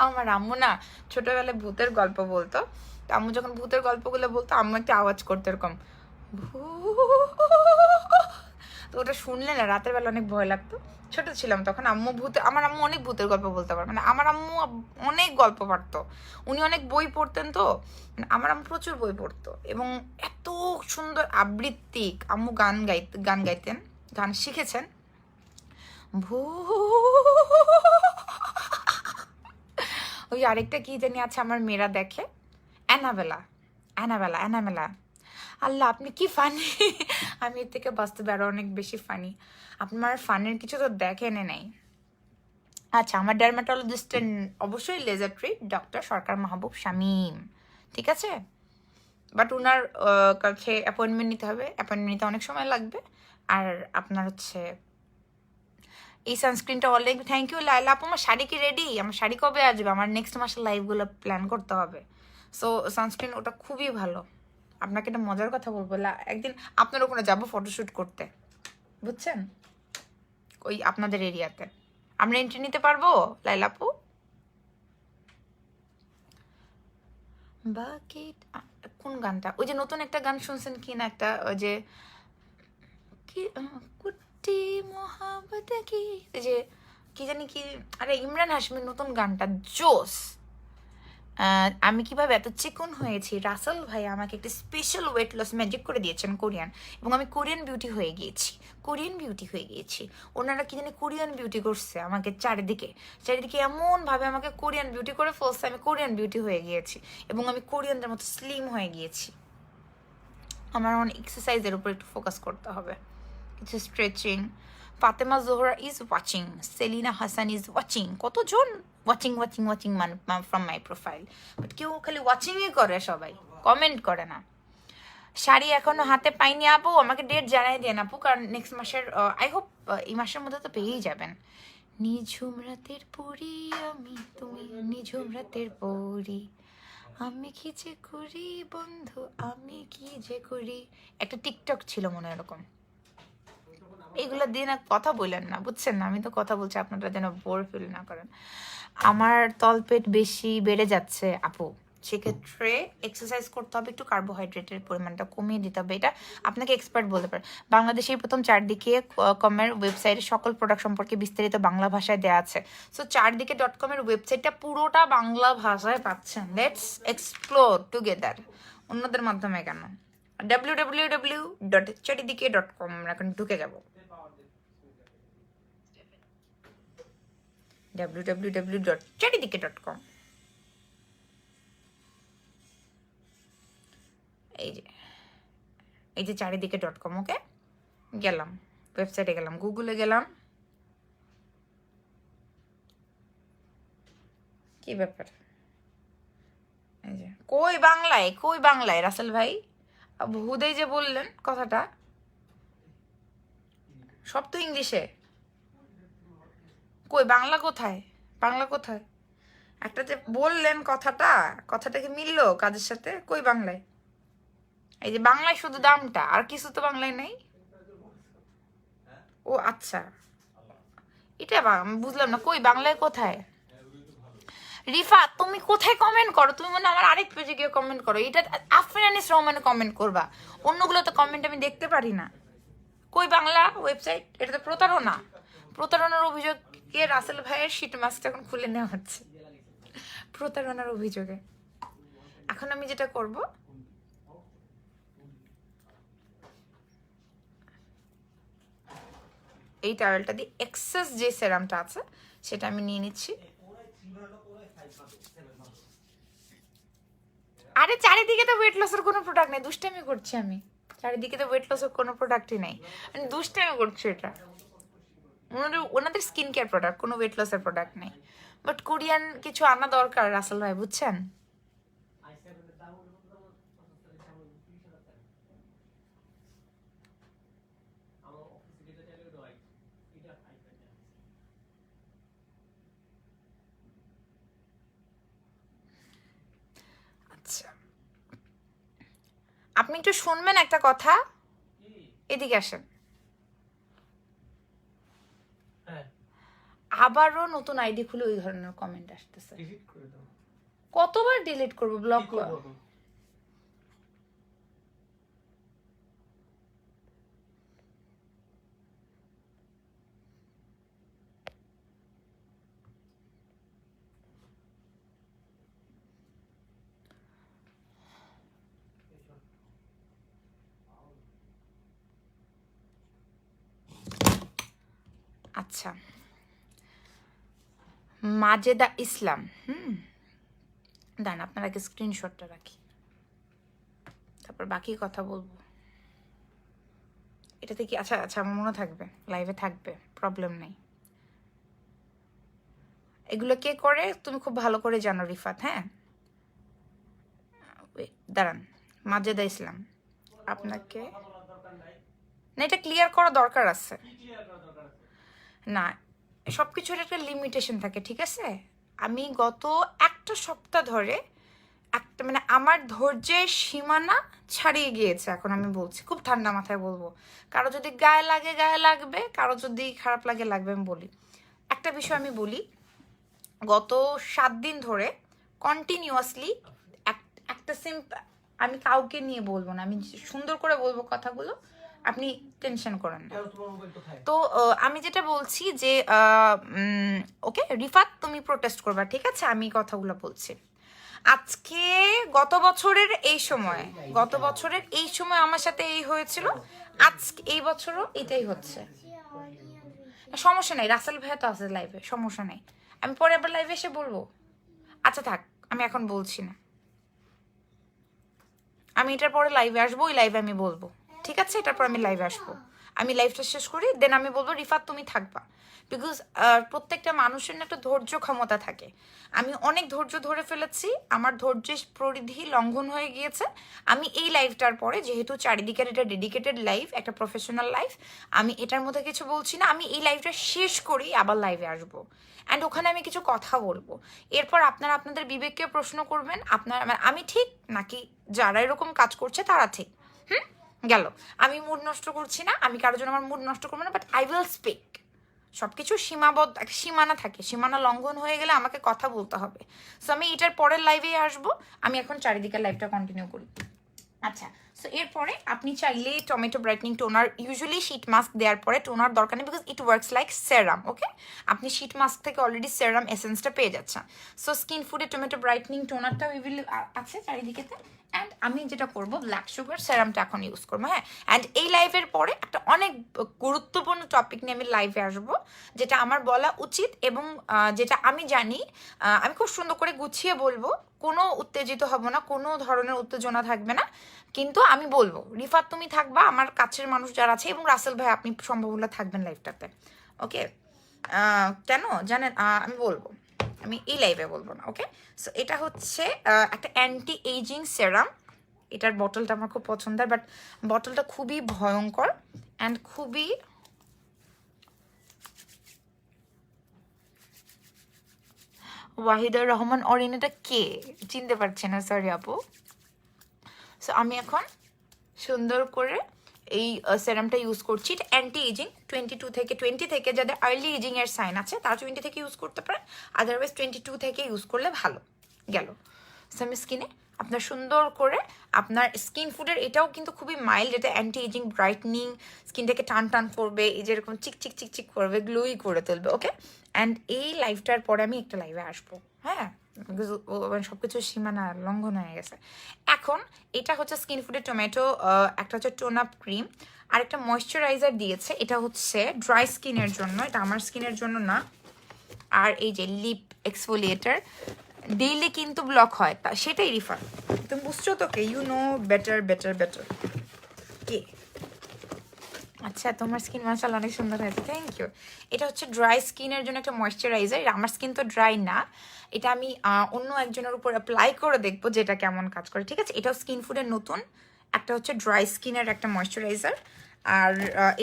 আমার আম্মু না ছোটবেলায় ভূতের গল্প বলতো, তো আম্মু যখন ভূতের গল্পগুলো বলতো, আম্মু একটা আওয়াজ করতো এরকম, তো ওটা শুনলে না রাতের বেলা অনেক ভয় লাগতো। ছোট ছিলাম তখন, আমার আম্মু অনেক ভূতের গল্প বলতে পারে, মানে আমার আম্মু অনেক গল্প পারতো, উনি অনেক বই পড়তেন তো, মানে আমার আম্মু প্রচুর বই পড়তো এবং এত সুন্দর আবৃত্তিক। আম্মু গান গাইতেন, গান শিখেছেন। ভূ ওই আরেকটা কি জানি আছে আমার মেয়েরা দেখে, অ্যানাবেলা, অ্যানাবেলা। আল্লাহ আপনি কি ফানি! আমি এর থেকে বাস্তবে আরো অনেক বেশি ফানি। আপনার ফানের কিছু তো দেখেন নাই। আচ্ছা, আমার ডার্মাটোলজিস্ট অবশ্যই লেজার ট্রিট ডক্টর সরকার মাহবুব শামীম, ঠিক আছে? বাট ওনার কাছে অ্যাপয়েন্টমেন্ট নিতে হবে, অ্যাপয়েন্টমেন্ট নিতে অনেক সময় লাগবে। আর আপনার হচ্ছে এই সানস্ক্রিনটা অলরেডি, থ্যাংক ইউ লাইলা আপু। আমার শাড়ি কি রেডি? আমার শাড়ি কবে আসবে? আমার নেক্সট মাসের লাইভগুলো প্ল্যান করতে হবে। সো সানস্ক্রিন ওটা খুবই ভালো। আপনাকে একটা মজার কথা বলবো, একদিন আপনার ওখানে যাবো ফটোশ্যুট করতে, বুঝছেন? ওই আপনাদের এরিয়াতে আমরা এন্ট্রি নিতে পারবো লাইলা আপু? বাকি কোন গানটা? ওই যে নতুন একটা গান শুনছেন কি না, একটা ওই যে কি কুট্টি মোহাম্মত কি, ওই যে কি জানি কি, আরে ইমরান হাশমির নতুন গানটা জোস। আমি কিভাবে এত চিকন হয়েছি, রাসেল ভাই আমাকে একটা স্পেশাল ওয়েট লস ম্যাজিক করে দিয়েছেন কোরিয়ান, এবং আমি কোরিয়ান বিউটি হয়ে গিয়েছি। ওনারা কি জানি কোরিয়ান বিউটি করছে আমাকে, চারিদিকে এমনভাবে আমাকে কোরিয়ান বিউটি করে ফেলছে, আমি কোরিয়ান বিউটি হয়ে গিয়েছি এবং আমি কোরিয়ানদের মতো স্লিম হয়ে গিয়েছি। আমার অনেক এক্সারসাইজের উপর একটু ফোকাস করতে হবে, কিছু stretching. Fatema Zohra is watching, Selina Hasan is watching, কতজন ওয়াচিং মানে ফ্রম মাই প্রোফাইল, বাট কেউ খালি ওয়াচিংই করে, সবাই কমেন্ট করে না। শাড়ি এখনো হাতে পাইনি আপু, আমাকে ডেট জানাই দেন আপু, কারণ নেক্সট মাসের আই হোপ এই মাসের মধ্যে তো পেয়েই যাবেন। নিঝুম রাতের পরি আমি, তুমি নিঝুম রাতের পরি, আমি কি যে করি বন্ধু, আমি কি যে করি, একটা টিকটক ছিল মনে হয় এরকম। এগুলো দিয়ে না কথা বললেন না, বুঝছেন না? আমি তো কথা বলছি, আপনারা যেন বোর ফিল না করেন। আমার তলপেট বেশি বেড়ে যাচ্ছে আপু, সেক্ষেত্রে এক্সারসাইজ করতে হবে, একটু কার্বোহাইড্রেটের পরিমাণটা কমিয়ে দিতে হবে। এটা আপনাকে এক্সপার্ট বলতে পারে। বাংলাদেশের প্রথম চারদিকে কমের ওয়েবসাইটে সকল প্রোডাক্ট সম্পর্কে বিস্তারিত বাংলা ভাষায় দেওয়া আছে। সো চারদিকে.com-এর ওয়েবসাইটটা পুরোটা বাংলা ভাষায় পাচ্ছেন। লেটস এক্সপ্লোর টুগেদার, অন্যদের মাধ্যমে কেন। www.চারিদিকে.com আমরা এখন ঢুকে যাব। www.চারিদিকে.com। এই যে চারিদিকে.com, ওকে গেলাম, ওয়েবসাইটে গেলাম, গুগলে গেলাম। কি ব্যাপার? এই যে কই বাংলায় রাসেল ভাই, হুদেই যে বললেন কথাটা, সব তো ইংলিশে। কই বাংলা কোথায়? একটা যে বললেন কথাটা কি মিললো কাজের সাথে? কই বাংলায়? এই যে বাংলায় শুধু দামটা, আর কিছু তো বাংলায় নেই। ও আচ্ছা, এটা আমি বুঝলাম না, কই বাংলায় কোথায়? রিফা তুমি কোথায় কমেন্ট করো? তুমি মনে আমার আরেক পেজে গিয়ে কমেন্ট করো, এটা আফরিনানিস রহমানে কমেন্ট করবা, অন্যগুলো তো কমেন্ট আমি দেখতে পারি না। কই বাংলা ওয়েবসাইট? এটা তো প্রতারণার অভিযোগে রাসেল ভাইয়ের শীট মাস্কটা এখন খুলে নেওয়া হচ্ছে, প্রতারণার অভিযোগে। এখন আমি যেটা করব, এই টাওয়েলটা দিয়ে এক্সেস যে সেরামটা আছে সেটা আমি নিয়ে নিচ্ছি। আরে চারিদিকে তো ওয়েট লসের কোনো প্রোডাক্ট নেই, দুষ্টামি করছি আমি। চারিদিকে তো ওয়েট লসের কোনো প্রোডাক্টই নেই, আমি দুষ্টামি করছি। এটা ওনাদের স্কিন কেয়ার প্রোডাক্ট, কোনো ওয়েট লসের প্রোডাক্ট নেই। বাট কোরিয়ান কিছু আনা দরকার রাসেল ভাই, বুঝছেন? আচ্ছা, আপনি একটু শুনবেন একটা কথা, এদিকে আসেন। আবারও নতুন আইডি খুলে ওই ধরনের কমেন্ট আসতেছে। কতবার ডিলিট করবো, ব্লক করবো? আচ্ছা, মাজেদা ইসলাম, দাঁড়ান আপনার আগে স্ক্রিনশটটা রাখি, তারপর বাকি কথা বলবো। এটাতে কি, আচ্ছা আচ্ছা আমার মনে থাকবে, লাইভে থাকবে, প্রবলেম নেই। এগুলো কে করে তুমি খুব ভালো করে জানো রিফাত। হ্যাঁ দাঁড়ান, মাজেদা ইসলাম আপনাকে না, এটা ক্লিয়ার করা দরকার আছে। না, সব কিছুর একটা লিমিটেশন থাকে, ঠিক আছে? আমি গত একটা সপ্তাহ ধরে একটা মানে আমার ধৈর্যের সীমানা ছাড়িয়ে গিয়েছে। এখন আমি বলছি খুব ঠান্ডা মাথায় বলবো, কারো যদি গায়ে লাগে গায়ে লাগবে, কারো যদি খারাপ লাগে লাগবে। আমি বলি একটা বিষয়, আমি বলি গত 7 দিন ধরে কন্টিনিউয়াসলি একটা আমি কাউকে নিয়ে বলবো না, আমি সুন্দর করে বলবো কথাগুলো, আপনি টেনশন করেন না। তো আমি যেটা বলছি যে ওকে রিফাত তুমি প্রোটেস্ট করবা, ঠিক আছে? আমি কথাগুলো বলছি। আজকে গত বছরের এই সময় আমার সাথে এই হয়েছিল, আজকে এই বছরও এটাই হচ্ছে। সমস্যা নাই, রাসেল ভাইয়া তো আছে লাইভে, সমস্যা নাই, আমি পরে আবার লাইভে এসে বলবো। আচ্ছা থাক, আমি এখন বলছি না, আমি এটার পরে লাইভে আসবো, ওই লাইভে আমি বলবো, ঠিক আছে? এটার পর আমি লাইভে আসবো, আমি লাইভটা শেষ করি, দেন আমি বলবো রিফাত তুমি থাকবা। বিকজ প্রত্যেকটা মানুষের না একটা ধৈর্য ক্ষমতা থাকে। আমি অনেক ধৈর্য ধরে ফেলেছি, আমার ধৈর্যের পরিধি লঙ্ঘন হয়ে গিয়েছে। আমি এই লাইভটার পরে, যেহেতু চারিদিকের এটা ডেডিকেটেড লাইভ, একটা প্রফেশনাল লাইভ, আমি এটার মধ্যে কিছু বলছি না। আমি এই লাইভটা শেষ করি, আবার লাইভে আসবো, অ্যান্ড ওখানে আমি কিছু কথা বলবো। এরপর আপনারা আপনাদের বিবেককে প্রশ্ন করবেন, আপনার আমি ঠিক নাকি যারা এরকম কাজ করছে তারা ঠিক। গেল, আমি মুড নষ্ট করছি না, আমি কারোর জন্য আমার মুড নষ্ট করবো না, বাট আই উইল স্পিক। সবকিছু সীমাবদ্ধ, একটা সীমানা থাকে, সীমানা লঙ্ঘন হয়ে গেলে আমাকে কথা বলতে হবে। সো আমি এটার পরের লাইভেই আসবো, আমি এখন চারিদিকের লাইভটা কন্টিনিউ করি। আচ্ছা, সো এরপরে আপনি চাইলে tomato brightening toner, usually sheet mask দেওয়ার পরে টোনার দরকার নেই, বিকজ ইট ওয়ার্কস লাইক সেরাম। ওকে, আপনি শীট মাস্ক থেকে অলরেডি সেরাম এসেন্সটা পেয়ে যাচ্ছেন। সো স্কিন ফুডে টমেটো ব্রাইটনিং টোনারটাও আছে চারিদিকেতে। অ্যান্ড আমি যেটা করবো, ব্ল্যাক সুগার সেরামটা এখন ইউজ করবো। হ্যাঁ, অ্যান্ড এই লাইভের পরে একটা অনেক গুরুত্বপূর্ণ টপিক নিয়ে আমি লাইভে আসবো, যেটা আমার বলা উচিত এবং যেটা আমি জানি, আমি খুব সুন্দর করে গুছিয়ে বলবো, কোনো উত্তেজিত হব না, কোনো ধরনের উত্তেজনা থাকবে না, কিন্তু আমি বলবো রিফাত তুমি থাকবা, আমার কাছের মানুষ যারা আছে, এবং রাসেল ভাই আপনি সম্ভব হলে থাকবেন লাইভটাতে। ওকে, কেন জানেন, আমি বলবো, আমি এই লাইভে বলবো না। ওকে, সো এটা হচ্ছে একটা অ্যান্টি এইজিং সেরাম। এটার বটলটা আমার খুব পছন্দের, বাট বটলটা খুবই ভয়ঙ্কর অ্যান্ড খুবই ওয়াহিদুর রহমান অরিন, এটা কে চিনতে পারছে না, সরি আপু। সো আমি এখন সুন্দর করে এই সেরামটা ইউজ করছি। এটা অ্যান্টি এজিং, 20 থেকে যাদের আর্লি এজিং এর সাইন আছে তারা 20 থেকে ইউজ করতে পারেন, আদারওয়াইজ 22 থেকে ইউজ করলে ভালো। গেল, সো আমি স্কিনে আপনার সুন্দর করে আপনার স্কিন ফুডের, এটাও কিন্তু খুবই মাইল্ড, এটা অ্যান্টি এজিং ব্রাইটনিং, স্কিনটাকে টান টান করবে, এই যেরকম চিক চিক চিক চিক করবে, গ্লোই করে তুলবে। ওকে, অ্যান্ড এই লাইভটার পরে আমি একটা লাইভে আসবো। হ্যাঁ, সব কিছু সীমানা লঙ্ঘন হয়ে গেছে। এখন এটা হচ্ছে স্কিন ফুডের টমেটো, একটা হচ্ছে টোন আপ ক্রিম, আর একটা ময়শ্চারাইজার দিয়েছে, এটা হচ্ছে ড্রাই স্কিনের জন্য, এটা আমার স্কিনের জন্য না। আর এই যে লিপ এক্সফোলিয়েটার, ডেইলি কিন্তু ব্লক হয়, তা সেটাই রিফার, তুমি বুঝছো তো কে, you know better better better কে। আচ্ছা, তোমার স্কিন মাশাআল্লাহ অনেক সুন্দর হয়েছে, থ্যাংক ইউ। এটা হচ্ছে ড্রাই স্কিনের জন্য একটা ময়শ্চারাইজার, আমার স্কিন তো ড্রাই না, এটা আমি অন্য একজনের উপর অ্যাপ্লাই করে দেখবো যেটা কেমন কাজ করে, ঠিক আছে? এটাও স্কিন ফুডের নতুন, একটা হচ্ছে ড্রাই স্কিনের একটা ময়শ্চারাইজার, আর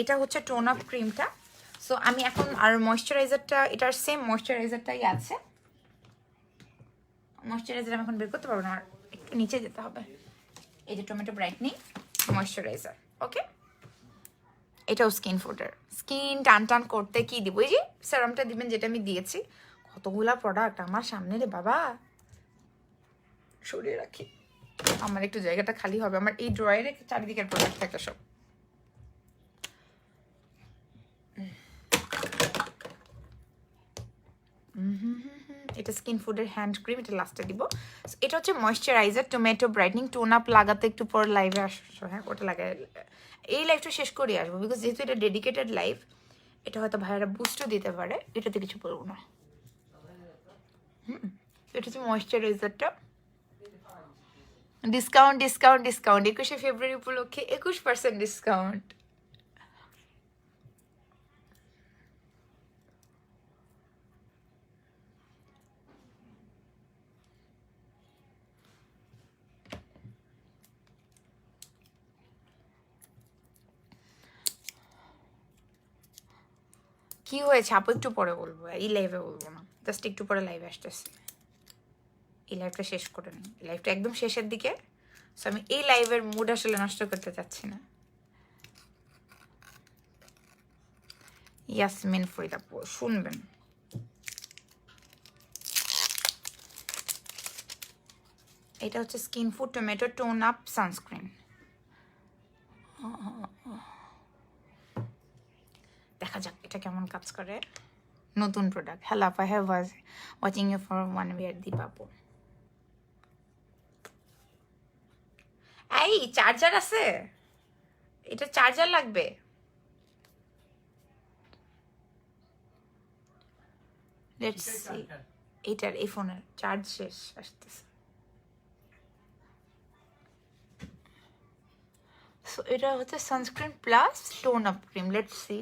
এটা হচ্ছে টোন আপ ক্রিমটা। সো আমি এখন, আর ময়শ্চারাইজারটা এটার সেম ময়শ্চারাইজারটাই আছে, ময়শ্চারাইজার আমি এখন বের করতে পারবো না, আমার একটু নিচে যেতে হবে। এই যে টমেটো ব্রাইটনিং ময়শ্চারাইজার, ওকে, এটাও স্কিন ফুডের। স্কিন টান টান করতে কি দিব, এই যে সেরামটা দিবেন যেটা আমি দিয়েছি। কতগুলা প্রোডাক্ট আমার সামনে রে বাবা, সরিয়ে রাখি, আমার একটু জায়গাটা খালি হবে, আমার এই ড্রয়ারে চারিদিকের প্রোডাক্ট থাকে সব। এটা স্কিন ফুডের হ্যান্ড ক্রিম, এটা লাস্টে দিব। এটা হচ্ছে moisturiser tomato brightening tone up, লাগাতে একটু পর লাইভে আসছো। হ্যাঁ, ওটা লাগাই এই লাইভটা শেষ করে আসবো, বিকজ যেহেতু এটা ডেডিকেটেড লাইভ, এটা হয়তো ভাইয়ারা বুস্টও দিতে পারে, এটাতে কিছু বলবো না। এটা হচ্ছে ময়েশ্চারাইজারটা। ডিসকাউন্ট ডিসকাউন্ট ডিসকাউন্ট 21শে ফেব্রুয়ারি উপলক্ষে 21% ডিসকাউন্ট। কি হয়েছে আপু একটু পরে বলবো, এই লাইভে বলবো না, জাস্ট একটু পরে লাইভে আসতেছি। এই লাইভটা শেষ করে নিই, এই লাইভটা একদম শেষের দিকে, সো আমি এই লাইভের মুড আসলে নষ্ট করতে চাচ্ছি না। ইয়াসমিন ফরিদ আপু শুনবেন, এটা হচ্ছে skin food tomato tone up sunscreen. দেখা যাক এটা কেমন কাজ করে। নতুন প্রোডাক্ট। হ্যালো আপা, have was watching you for 1 year Deep আপু। এই চার্জার আছে, এটা চার্জার লাগবে। লেটস সি, এটার এই ফোনের চার্জ শেষ আসতেছে। সো এটা হচ্ছে sunscreen plus tone up cream. Let's see,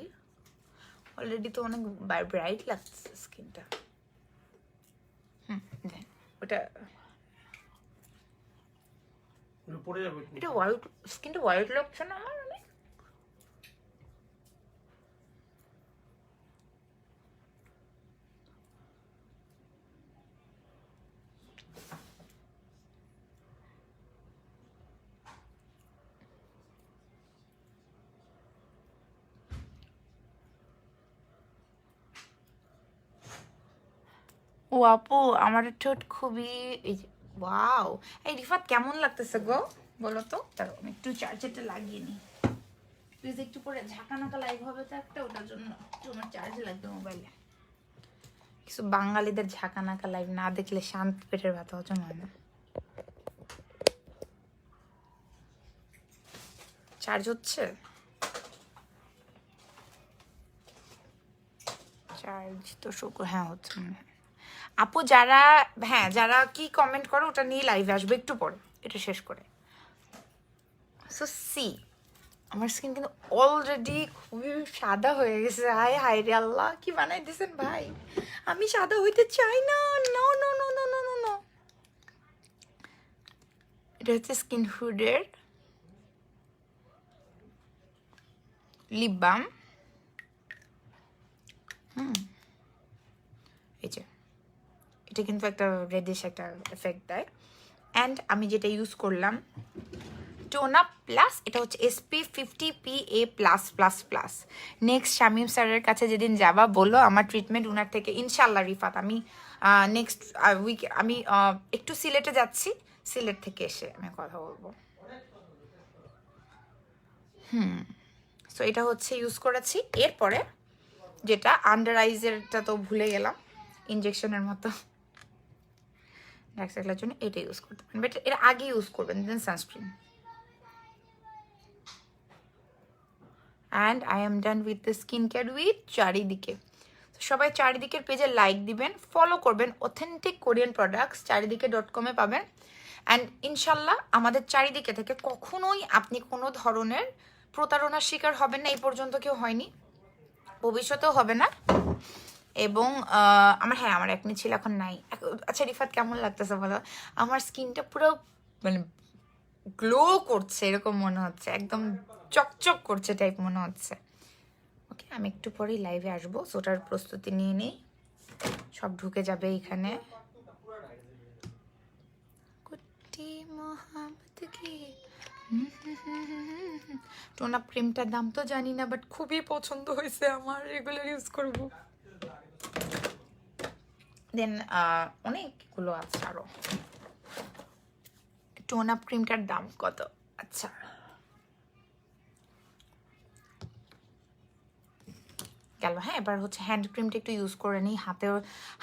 already তো অনেক ব্রাইট লাগছে স্কিনটা। দেন ওটা, পড়ে যাবে। এটা হোয়াইট, স্কিনটা হোয়াইট লাগছে না আমার অনেক। ও আপু আমার ঠোঁট খুবই, এই যে ওয়াও। এই রিফাত কেমন লাগতেছে গো বলো তো? তারপর আমি একটু চার্জারটা লাগিয়ে নিই প্লিজ, একটু পরে ঝাঁকানাকা লাইভ হবে তো একটা, ওটার জন্য তোমার চার্জ লাগবে মোবাইলে। কিছু বাঙালিদের ঝাঁকানাকা লাইভ না দেখলে শান্ত পেটের ব্যথা হজম হয় না। চার্জ হচ্ছে, চার্জ তো শুক্র, হ্যাঁ হচ্ছে মনে হয়। আপু যারা, হ্যাঁ যারা কি কমেন্ট করো ওটা নিয়ে লাইভে আসবে একটু পরে, এটা শেষ করে। সো সি, আমার স্কিন কিন্তু অলরেডি খুবই সাদা হয়ে গেছে। হায় হায় রে আল্লাহ, কি বানাই দিয়েছেন ভাই, আমি সাদা হইতে চাই না। No no no no no no no. এটা হচ্ছে স্কিন ফুডের লিপ বাম। এই যে এটা কিন্তু একটা রেডিশ একটা এফেক্ট দেয়। অ্যান্ড আমি যেটা ইউজ করলাম টোন আপ প্লাস, এটা হচ্ছে SP50PA+++। নেক্সট শামীম স্যারের কাছে যেদিন যাবা বলো আমার ট্রিটমেন্ট উনার থেকে ইনশাল্লাহ রিফাত। আমি নেক্সট উইক আমি একটু সিলেটে যাচ্ছি, সিলেট থেকে এসে আমি কথা বলবো। সো এটা হচ্ছে ইউজ করেছি। এরপরে যেটা আন্ডার আইজেরটা তো ভুলে গেলাম, ইনজেকশনের মতো ডার্ক সার্কেলের জন্য এটা ইউজ করতে পারেন, বাট এর আগে ইউজ করবেন then sunscreen. And I am done with the skin care with Charidike. সবাই চারিদিকের পেজে লাইক দিবেন, ফলো করবেন। অথেন্টিক কোরিয়ান প্রোডাক্টস চারিদিকে.com-এ পাবেন। অ্যান্ড ইনশাল্লাহ আমাদের চারিদিকে থেকে কখনোই আপনি কোনো ধরনের প্রতারণার শিকার হবেন না, এই পর্যন্ত কেউ হয়নি, ভবিষ্যতেও হবে না। এবং আমার, হ্যাঁ আমার একনি ছিল, এখন নাই। আচ্ছা রিফাত কেমন লাগতেছে বলো? আমার স্কিনটা পুরো মানে গ্লো করছে এরকম মনে হচ্ছে, একদম চকচক করছে টাইপ মনে হচ্ছে। ওকে, আমি একটু পরেই লাইভে আসবো, ওটার প্রস্তুতি নিয়ে নিই, সব ঢুকে যাবে এখানে। কুটি মোহাম্মদ কি টোন আপ ক্রিমটার দাম তো জানি না, বাট খুবই পছন্দ হয়েছে আমার, রেগুলার ইউজ করব। দেন অনেকগুলো আছে আরো। টোন আপ ক্রিমটার দাম কত? আচ্ছা গেল। হ্যাঁ এবার হচ্ছে হ্যান্ড ক্রিমটা একটু ইউজ করে নিই,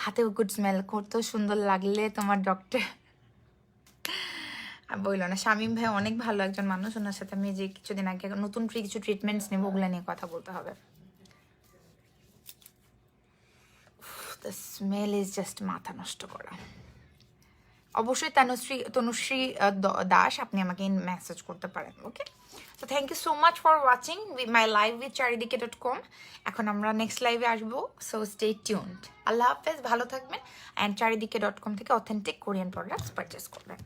হাতেও গুড স্মেল করতেও সুন্দর লাগলে তোমার ডক্টর বললো না। শামীম ভাই অনেক ভালো একজন মানুষ, ওনার সাথে আমি যে কিছুদিন আগে নতুন কিছু ট্রিটমেন্টস নেবো ওগুলো নিয়ে কথা বলতে হবে। দ্য স্মেল ইজ জাস্ট মাথা নষ্ট করা। অবশ্যই তনুশ্রী দাস আপনি আমাকে মেসেজ করতে পারেন। ওকে, তো thank you so much for watching my live with চারিদিকে.com। এখন আমরা নেক্সট লাইভে আসবো, সো স্টে টিউনড। আল্লাহ হাফেজ, ভালো থাকবেন, অ্যান্ড চারিদিকে.com থেকে অথেন্টিক কোরিয়ান প্রোডাক্টস পারচেস করবেন।